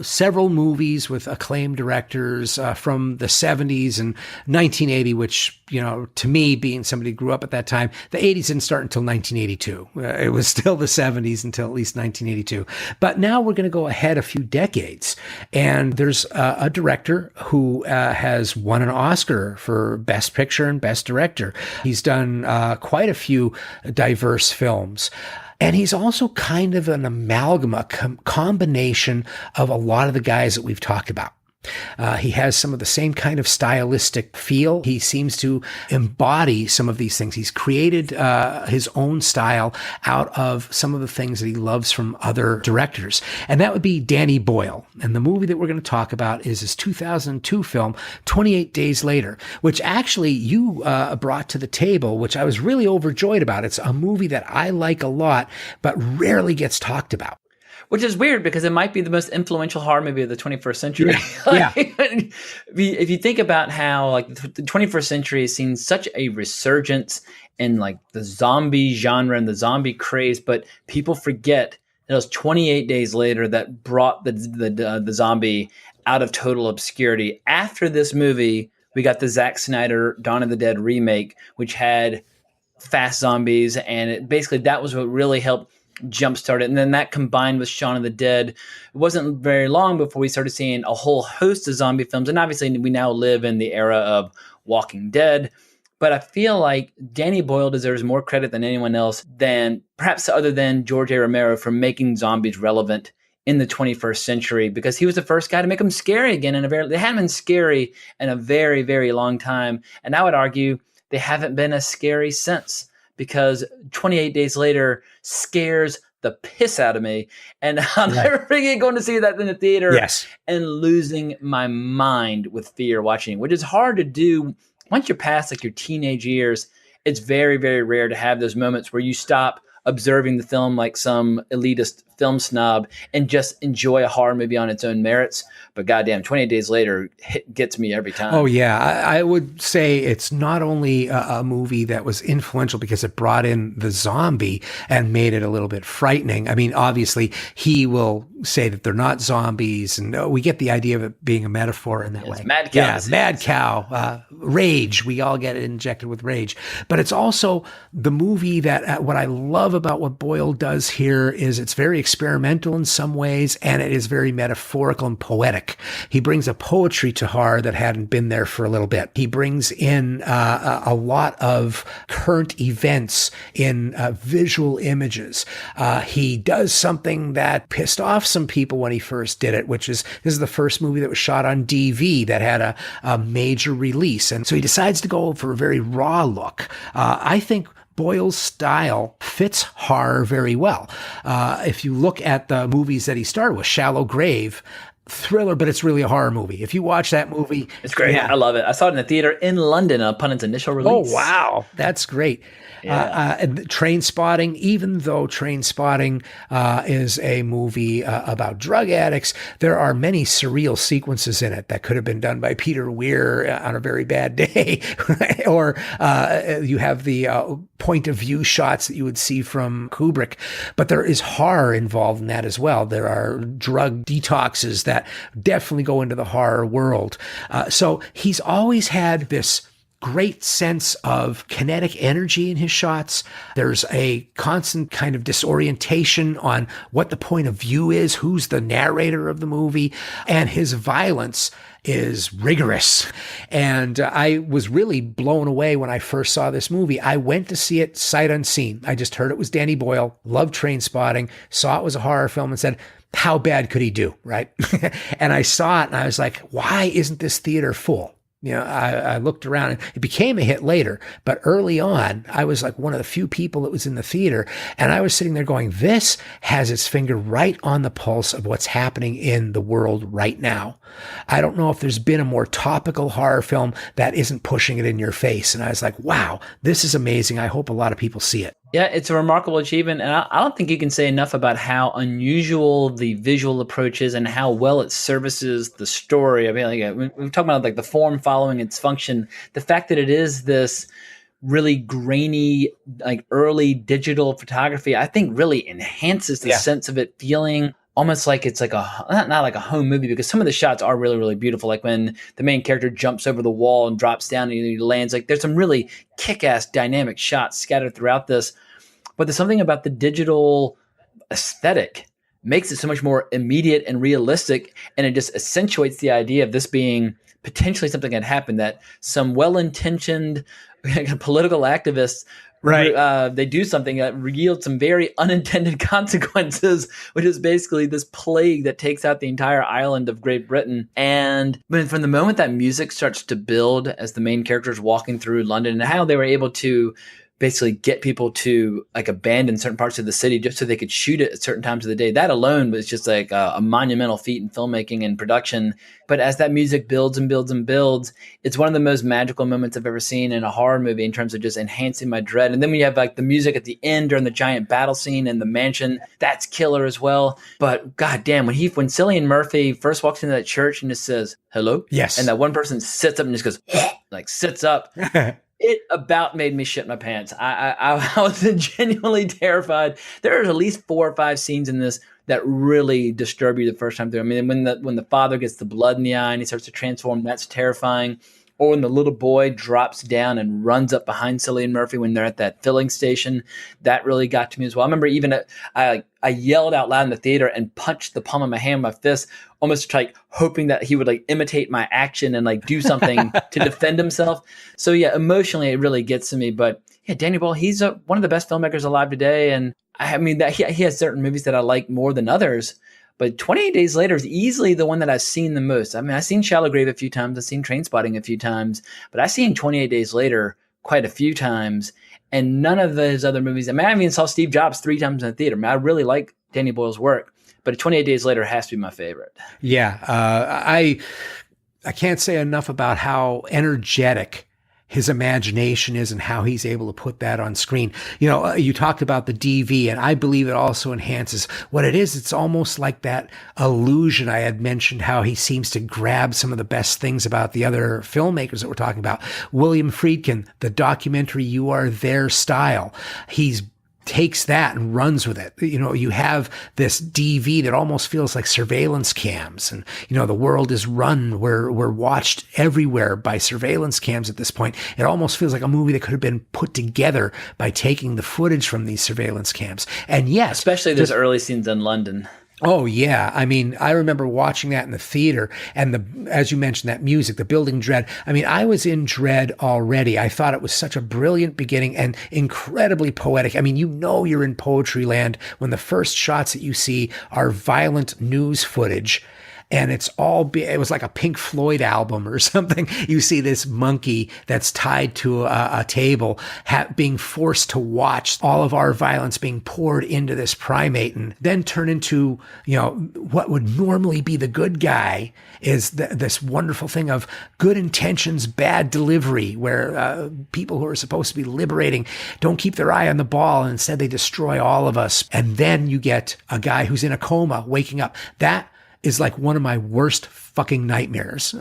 several movies with acclaimed directors from the 70s and 1980, which, to me, being somebody who grew up at that time, the 80s didn't start until 1982. It was still the 70s until at least 1982. But now we're going to go ahead a few decades. And there's a director who has won an Oscar for Best Picture and Best Director. He's done quite a few diverse films. And he's also kind of an amalgam, combination of a lot of the guys that we've talked about. He has some of the same kind of stylistic feel. He seems to embody some of these things. He's created his own style out of some of the things that he loves from other directors. And that would be Danny Boyle. And the movie that we're going to talk about is his 2002 film, 28 Days Later, which actually you brought to the table, which I was really overjoyed about. It's a movie that I like a lot, but rarely gets talked about. Which is weird because it might be the most influential horror movie of the 21st century. Yeah. If you think about how the 21st century has seen such a resurgence in the zombie genre and the zombie craze, but people forget that it was 28 Days Later that brought the zombie out of total obscurity. After this movie, we got the Zack Snyder Dawn of the Dead remake, which had fast zombies, and that was what really helped jumpstart it. And then that combined with Shaun of the Dead, it wasn't very long before we started seeing a whole host of zombie films. And obviously we now live in the era of Walking Dead. But I feel like Danny Boyle deserves more credit than anyone else, perhaps other than George A. Romero, for making zombies relevant in the 21st century, because he was the first guy to make them scary again. They hadn't been scary in a very, very long time. And I would argue they haven't been as scary since, because 28 Days Later scares the piss out of me. And I'll never forget going to see that in the theater and losing my mind with fear watching, which is hard to do once you're past your teenage years. It's very, very rare to have those moments where you stop observing the film like some elitist film snob and just enjoy a horror movie on its own merits. But goddamn, 28 Days Later gets me every time. Oh, yeah. I would say it's not only a movie that was influential because it brought in the zombie and made it a little bit frightening. I mean, obviously, he will say that they're not zombies, and we get the idea of it being a metaphor in that way. Mad cow. Yeah, mad cow. Rage. We all get it injected with rage. But it's also the movie that what I love about what Boyle does here is it's very experimental in some ways, and it is very metaphorical and poetic. He brings a poetry to horror that hadn't been there for a little bit. He brings in a lot of current events in visual images. He does something that pissed off some people when he first did it, which is this is the first movie that was shot on DV that had a major release. And so he decides to go for a very raw look. I think Boyle's style fits horror very well. If you look at the movies that he started with, Shallow Grave, thriller, but it's really a horror movie. If you watch that movie, it's great. Yeah. I love it. I saw it in the theater in London upon its initial release. Oh, wow. That's great. And Train Spotting, even though Train Spotting is a movie about drug addicts, there are many surreal sequences in it that could have been done by Peter Weir on a very bad day. Or you have the point of view shots that you would see from Kubrick. But there is horror involved in that as well. There are drug detoxes that definitely go into the horror world. So he's always had this great sense of kinetic energy in his shots. There's a constant kind of disorientation on what the point of view is, who's the narrator of the movie, and his violence is rigorous. And I was really blown away when I first saw this movie. I went to see it sight unseen. I just heard it was Danny Boyle, loved Train Spotting, saw it was a horror film and said, how bad could he do, right? And I saw it and I was like, why isn't this theater full? I looked around and it became a hit later, but early on, I was like one of the few people that was in the theater, and I was sitting there going, this has its finger right on the pulse of what's happening in the world right now. I don't know if there's been a more topical horror film that isn't pushing it in your face. And I was like, wow, this is amazing. I hope a lot of people see it. Yeah, it's a remarkable achievement. And I don't think you can say enough about how unusual the visual approach is and how well it services the story. I mean, we're talking about the form following its function. The fact that it is this really grainy, like early digital photography, I think really enhances the sense of it feeling almost like it's like not like a home movie, because some of the shots are really, really beautiful. Like when the main character jumps over the wall and drops down and he lands, like there's some really kick-ass dynamic shots scattered throughout this. But there's something about the digital aesthetic makes it so much more immediate and realistic. And it just accentuates the idea of this being potentially something that happened, that some well-intentioned political activists, they do something that yields some very unintended consequences, which is basically this plague that takes out the entire island of Great Britain. And from the moment that music starts to build as the main character is walking through London, and how they were able to basically get people to like abandon certain parts of the city just so they could shoot it at certain times of the day. That alone was just like a monumental feat in filmmaking and production. But as that music builds and builds and builds, it's one of the most magical moments I've ever seen in a horror movie in terms of just enhancing my dread. And then when you have like the music at the end during the giant battle scene in the mansion, that's killer as well. But goddamn, when Cillian Murphy first walks into that church and just says, "Hello?" Yes. And that one person sits up and just goes, like sits up. It about made me shit my pants. I was genuinely terrified. There are at least 4 or 5 scenes in this that really disturb you the first time through. I mean, when the father gets the blood in the eye and he starts to transform, that's terrifying. Or when the little boy drops down and runs up behind Cillian Murphy when they're at that filling station, that really got to me as well. I remember even I yelled out loud in the theater and punched the palm of my hand with my fist, almost like hoping that he would like imitate my action and like do something to defend himself. So yeah, emotionally it really gets to me. But yeah, Danny Boyle, he's one of the best filmmakers alive today, and I mean that he has certain movies that I like more than others. But 28 Days Later is easily the one that I've seen the most. I mean, I've seen Shallow Grave a few times. I've seen Trainspotting a few times. But I've seen 28 Days Later quite a few times. And none of his other movies. I mean, I even saw Steve Jobs 3 times in the theater. I mean, I really like Danny Boyle's work. But 28 Days Later has to be my favorite. Yeah. I can't say enough about how energetic his imagination is and how he's able to put that on screen. You know, you talked about the DV, and I believe it also enhances what it is. It's almost like that illusion I had mentioned, how he seems to grab some of the best things about the other filmmakers that we're talking about. William Friedkin, the documentary You Are There style. He's takes that and runs with it. You know, you have this DV that almost feels like surveillance cams, and you know the world is run. We're watched everywhere by surveillance cams at this point. It almost feels like a movie that could have been put together by taking the footage from these surveillance cams. And yes, especially those early scenes in London. Oh yeah. I mean, I remember watching that in the theater, and as you mentioned, that music, the building dread. I mean, I was in dread already. I thought it was such a brilliant beginning and incredibly poetic. I mean, you know, you're in poetry land when the first shots that you see are violent news footage. And it was like a Pink Floyd album or something. You see this monkey that's tied to a table being forced to watch all of our violence being poured into this primate, and then turn into, you know, what would normally be the good guy is this wonderful thing of good intentions, bad delivery, where people who are supposed to be liberating don't keep their eye on the ball, and instead they destroy all of us. And then you get a guy who's in a coma waking up. That is like one of my worst fucking nightmares.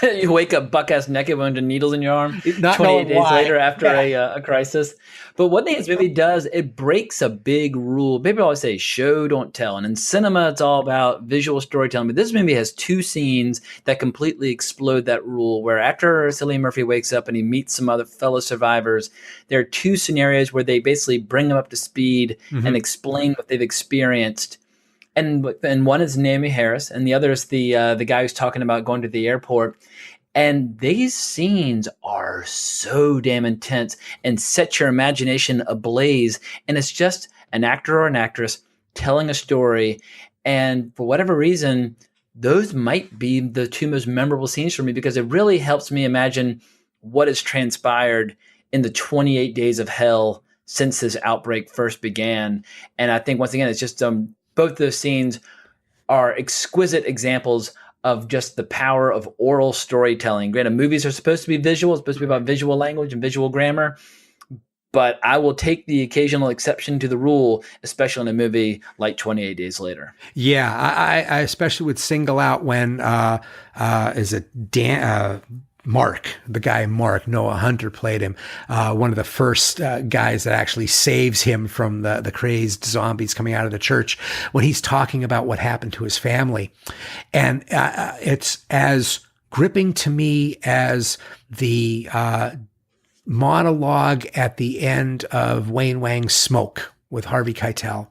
You wake up buck-ass naked with needles in your arm 28 days later after a crisis. But one thing this movie does, it breaks a big rule. People always say, show, don't tell. And in cinema, it's all about visual storytelling. But this movie has 2 scenes that completely explode that rule, where after Cillian Murphy wakes up and he meets some other fellow survivors, there are 2 scenarios where they basically bring him up to speed and explain what they've experienced. And one is Naomi Harris, and the other is the guy who's talking about going to the airport. And these scenes are so damn intense and set your imagination ablaze. And it's just an actor or an actress telling a story. And for whatever reason, those might be the 2 most memorable scenes for me, because it really helps me imagine what has transpired in the 28 days of hell since this outbreak first began. And I think, once again, it's just both those scenes are exquisite examples of just the power of oral storytelling. Granted, movies are supposed to be visual, it's supposed to be about visual language and visual grammar, but I will take the occasional exception to the rule, especially in a movie like 28 Days Later. Yeah, I especially would single out when, is it Mark, the guy Mark, Noah Hunter played him, one of the first guys that actually saves him from the crazed zombies coming out of the church, when he's talking about what happened to his family. And it's as gripping to me as the monologue at the end of Wayne Wang's Smoke with Harvey Keitel,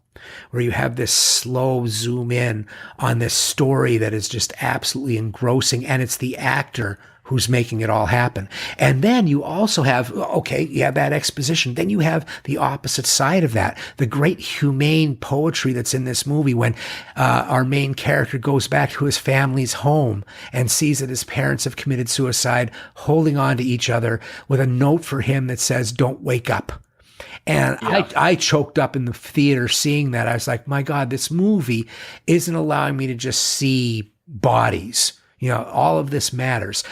where you have this slow zoom in on this story that is just absolutely engrossing, and it's the actor who's making it all happen. And then you also have, you have that exposition. Then you have the opposite side of that, the great humane poetry that's in this movie when our main character goes back to his family's home and sees that his parents have committed suicide, holding on to each other with a note for him that says, "Don't wake up." And I choked up in the theater seeing that. I was like, my God, this movie isn't allowing me to just see bodies. All of this matters.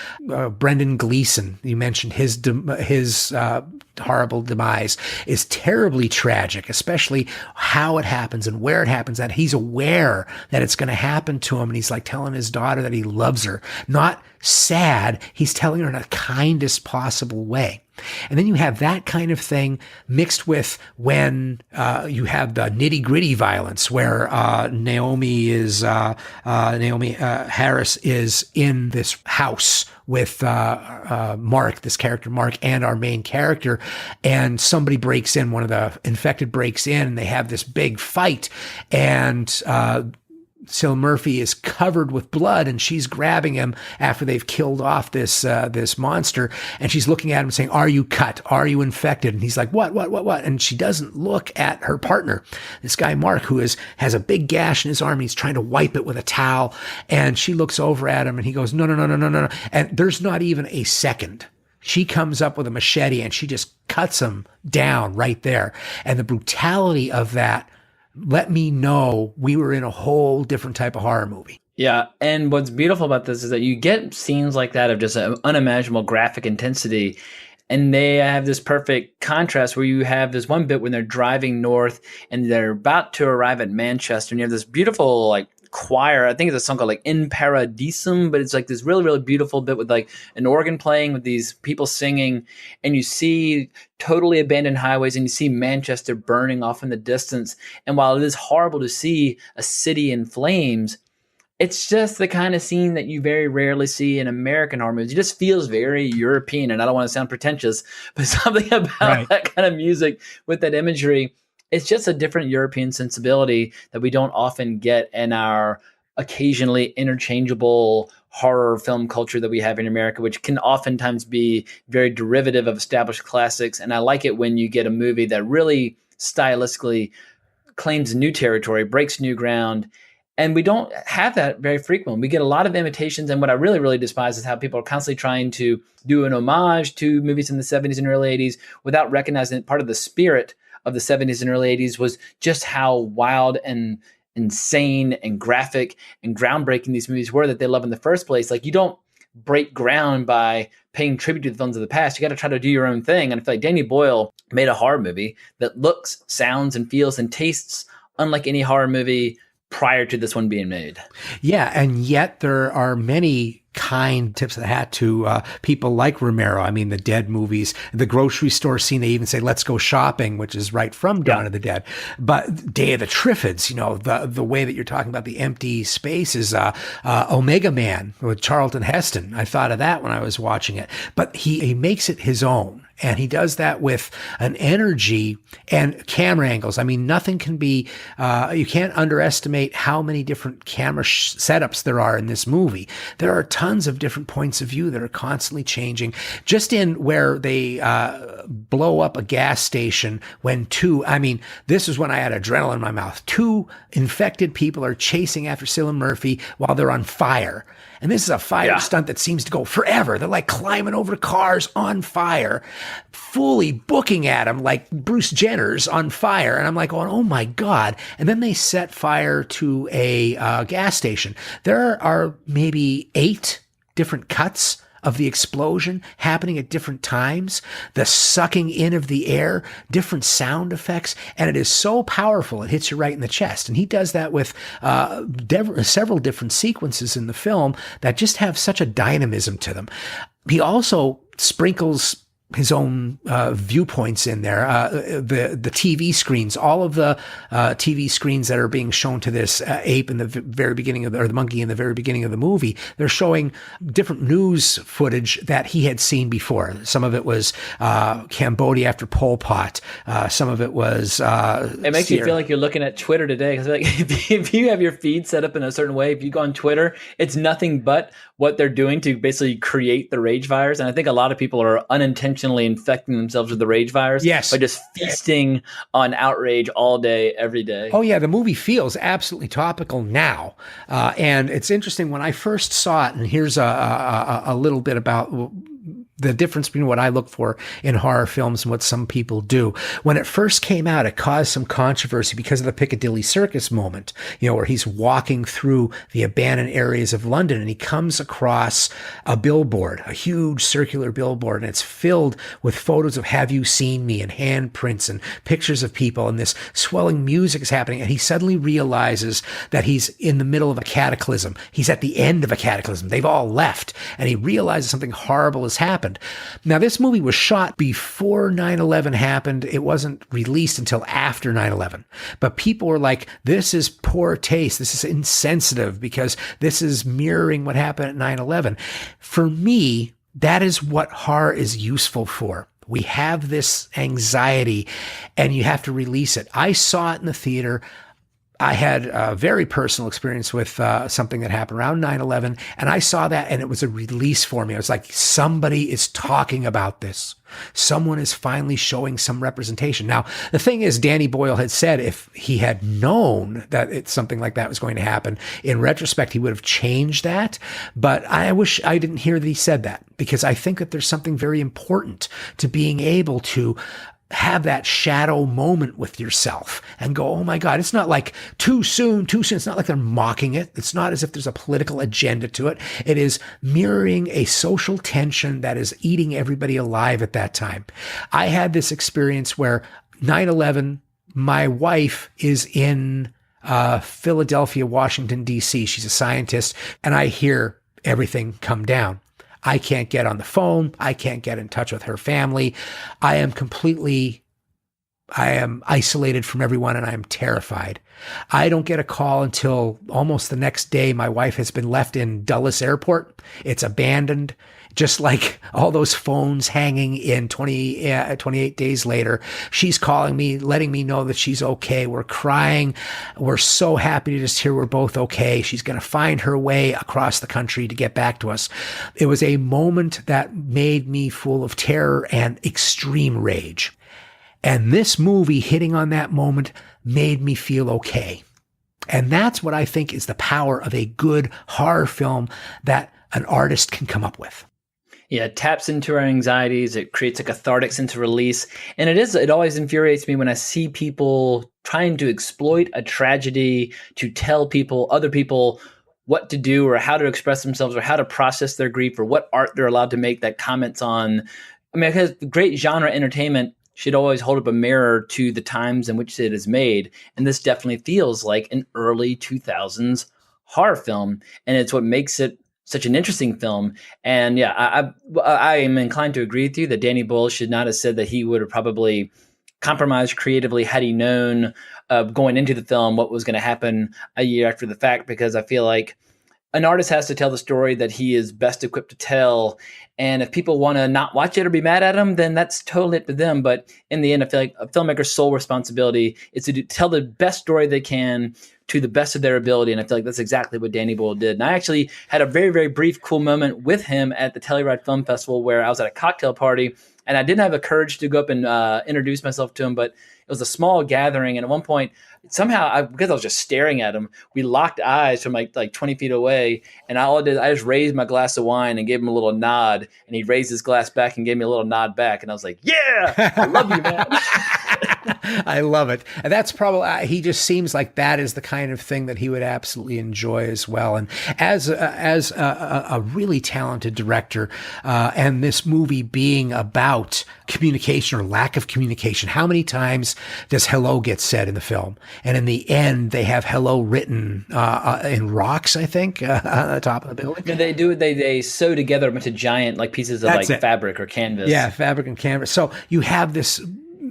Brendan Gleeson, you mentioned his horrible demise is terribly tragic, especially how it happens and where it happens, that he's aware that it's going to happen to him. And he's like telling his daughter that he loves her, not sad. He's telling her in the kindest possible way. And then you have that kind of thing mixed with when you have the nitty gritty violence where Naomi Harris is in this house with Mark, this character Mark, and our main character, and somebody breaks in, one of the infected breaks in, and they have this big fight, and Cillian Murphy is covered with blood, and she's grabbing him after they've killed off this monster, and she's looking at him saying, "Are you cut? Are you infected?" And he's like, "What? And she doesn't look at her partner, this guy Mark, who has a big gash in his arm. He's trying to wipe it with a towel, and she looks over at him, and he goes, "No, no, no, no, no, no." And there's not even a second. She comes up with a machete, and she just cuts him down right there. And the brutality of that let me know we were in a whole different type of horror movie. Yeah, and what's beautiful about this is that you get scenes like that of just an unimaginable graphic intensity, and they have this perfect contrast where you have this one bit when they're driving north and they're about to arrive at Manchester, and you have this beautiful like choir. I think it's a song called like In Paradisum, but it's like this really, really beautiful bit with like an organ playing with these people singing, and you see totally abandoned highways and you see Manchester burning off in the distance. And while it is horrible to see a city in flames, it's just the kind of scene that you very rarely see in American horror movies. It just feels very European, and I don't want to sound pretentious, but something about that kind of music with that imagery, it's just a different European sensibility that we don't often get in our occasionally interchangeable horror film culture that we have in America, which can oftentimes be very derivative of established classics. And I like it when you get a movie that really stylistically claims new territory, breaks new ground. And we don't have that very frequently. We get a lot of imitations. And what I really, really despise is how people are constantly trying to do an homage to movies in the 70s and early 80s without recognizing that part of the spirit of the 70s and early 80s was just how wild and insane and graphic and groundbreaking these movies were that they love in the first place. Like, you don't break ground by paying tribute to the films of the past. You got to try to do your own thing. And I feel like Danny Boyle made a horror movie that looks, sounds, and feels and tastes unlike any horror movie prior to this one being made. Yeah, and yet there are many kind tips of the hat to people like Romero. I mean, the Dead movies, the grocery store scene, they even say, "Let's go shopping," which is right from Dawn of the Dead. But Day of the Triffids, the way that you're talking about the empty space is Omega Man with Charlton Heston. I thought of that when I was watching it. But he makes it his own. And he does that with an energy and camera angles. I mean, nothing can be, you can't underestimate how many different camera setups there are in this movie. There are tons of different points of view that are constantly changing. Just in where they blow up a gas station when this is when I had adrenaline in my mouth. Two infected people are chasing after Cillian Murphy while they're on fire. And this is a fire stunt that seems to go forever. They're like climbing over cars on fire, fully booking at him like Bruce Jenner's on fire. And I'm like, oh my God. And then they set fire to a gas station. There are maybe 8 different cuts of the explosion happening at different times, the sucking in of the air, different sound effects, and it is so powerful it hits you right in the chest. And he does that with several different sequences in the film that just have such a dynamism to them. he also sprinkles his own viewpoints in there. The TV screens, all of the TV screens that are being shown to this ape in the very beginning of or the monkey in the very beginning of the movie, they're showing different news footage that he had seen before. Some of it was Cambodia after Pol Pot. Some of it was. It makes you feel like you're looking at Twitter today. Because like, if you have your feed set up in a certain way, if you go on Twitter, it's nothing but what they're doing to basically create the rage virus. And I think a lot of people are unintentionally infecting themselves with the rage virus by just feasting on outrage all day, every day. Oh, yeah. The movie feels absolutely topical now. And it's interesting when I first saw it, and here's a little bit about the difference between what I look for in horror films and what some people do. When it first came out, it caused some controversy because of the Piccadilly Circus moment, where he's walking through the abandoned areas of London and he comes across a billboard, a huge circular billboard, and it's filled with photos of "Have you seen me?" and handprints and pictures of people, and this swelling music is happening, and he suddenly realizes that he's in the middle of a cataclysm. He's at the end of a cataclysm. They've all left, and he realizes something horrible has happened. Now, this movie was shot before 9/11 happened. It wasn't released until after 9/11. But people were like, this is poor taste. This is insensitive because this is mirroring what happened at 9/11. For me, that is what horror is useful for. We have this anxiety and you have to release it. I saw it in the theater. I had a very personal experience with something that happened around 9/11, and I saw that, and it was a release for me. I was like, somebody is talking about this. Someone is finally showing some representation. Now, the thing is, Danny Boyle had said if he had known that something like that was going to happen, in retrospect, he would have changed that. But I wish I didn't hear that he said that, because I think that there's something very important to being able to have that shadow moment with yourself and go, oh my God, it's not like too soon. It's not like they're mocking it. It's not as if there's a political agenda to it. It is mirroring a social tension that is eating everybody alive at that time. I had this experience where 9/11, my wife is in Philadelphia, Washington, D.C. She's a scientist, and I hear everything come down. I can't get on the phone. I can't get in touch with her family. I am isolated from everyone, and I am terrified. I don't get a call until almost the next day. My wife has been left in Dulles Airport. It's abandoned, just like all those phones hanging in 28 days later. She's calling me, letting me know that she's okay. We're crying. We're so happy to just hear we're both okay. She's going to find her way across the country to get back to us. It was a moment that made me full of terror and extreme rage. And this movie hitting on that moment made me feel okay. And that's what I think is the power of a good horror film that an artist can come up with. Yeah, it taps into our anxieties. It creates a cathartic sense of release. And it always infuriates me when I see people trying to exploit a tragedy to tell other people what to do or how to express themselves or how to process their grief or what art they're allowed to make that comments on. I mean, because great genre entertainment should always hold up a mirror to the times in which it is made. And this definitely feels like an early 2000s horror film. And it's what makes it such an interesting film. And yeah, I am inclined to agree with you that Danny Boyle should not have said that he would have probably compromised creatively had he known going into the film what was going to happen a year after the fact, because I feel like an artist has to tell the story that he is best equipped to tell. And if people want to not watch it or be mad at him, then that's totally up to them. But in the end, I feel like a filmmaker's sole responsibility is to tell the best story they can to the best of their ability. And I feel like that's exactly what Danny Boyle did. And I actually had a very, very brief, cool moment with him at the Telluride Film Festival where I was at a cocktail party and I didn't have the courage to go up and introduce myself to him, but it was a small gathering. And at one point, somehow, because I was just staring at him, we locked eyes from like 20 feet away. And I just raised my glass of wine and gave him a little nod. And he raised his glass back and gave me a little nod back. And I was like, yeah, I love you, man. I love it. And that's probably, he just seems like that is the kind of thing that he would absolutely enjoy as well. And as a really talented director, and this movie being about communication or lack of communication, how many times does hello get said in the film? And in the end, they have hello written in rocks, I think, on the top of the building. Yeah, they do it. They sew together a bunch of giant pieces of fabric or canvas. Yeah, fabric and canvas. So you have this.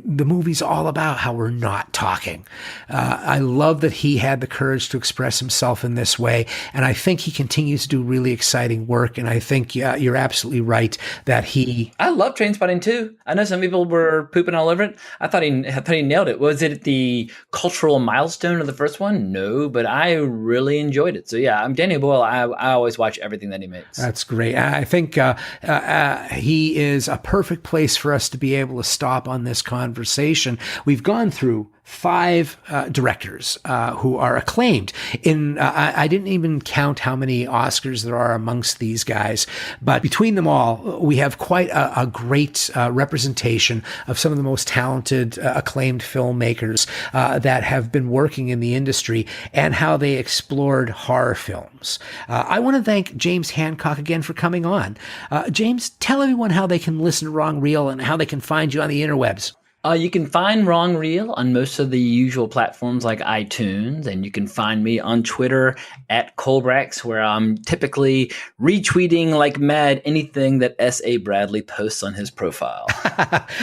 The movie's all about how we're not talking. I love that he had the courage to express himself in this way. And I think he continues to do really exciting work. And I think you're absolutely right that I love Trainspotting too. I know some people were pooping all over it. I thought he nailed it. Was it the cultural milestone of the first one? No, but I really enjoyed it. So yeah, I'm Danny Boyle. I always watch everything that he makes. That's great. I think he is a perfect place for us to be able to stop on this conversation. We've gone through 5 directors who are acclaimed. I didn't even count how many Oscars there are amongst these guys, but between them all, we have quite a great representation of some of the most talented, acclaimed filmmakers that have been working in the industry and how they explored horror films. I want to thank James Hancock again for coming on. James, tell everyone how they can listen to Wrong Reel and how they can find you on the interwebs. You can find Wrong Reel on most of the usual platforms like iTunes, and you can find me on Twitter at Colbrax, where I'm typically retweeting like mad anything that S.A. Bradley posts on his profile.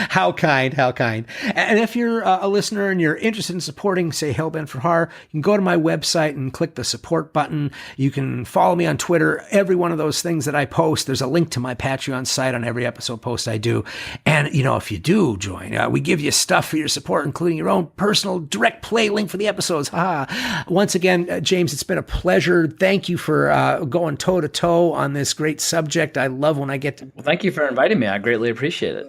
How kind, how kind. And if you're a listener and you're interested in supporting, say, Hellbent for Horror, you can go to my website and click the support button. You can follow me on Twitter. Every one of those things that I post, there's a link to my Patreon site on every episode post I do. And, if you do join, we give you stuff for your support, including your own personal direct play link for the episodes. Once again, James, it's been a pleasure. Thank you for going toe to toe on this great subject. I love when I get to. Well, thank you for inviting me. I greatly appreciate it.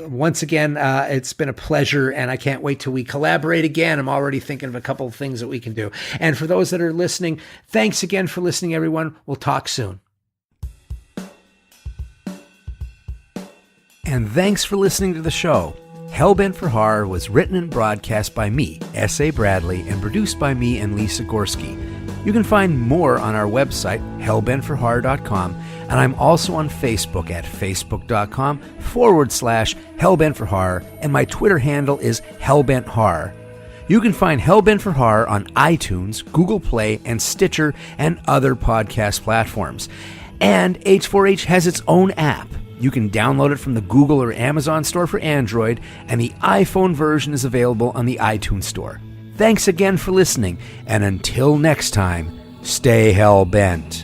Once again, it's been a pleasure, and I can't wait till we collaborate again. I'm already thinking of a couple of things that we can do. And for those that are listening, thanks again for listening, everyone. We'll talk soon. And thanks for listening to the show. Hellbent for Horror was written and broadcast by me, S.A. Bradley, and produced by me and Lisa Gorski. You can find more on our website, hellbentforhorror.com, and I'm also on Facebook at facebook.com/Hellbent for Horror, and my Twitter handle is Hellbent Horror. You can find Hellbent for Horror on iTunes, Google Play, and Stitcher, and other podcast platforms. And H4H has its own app. You can download it from the Google or Amazon store for Android, and the iPhone version is available on the iTunes store. Thanks again for listening, and until next time, stay hell-bent.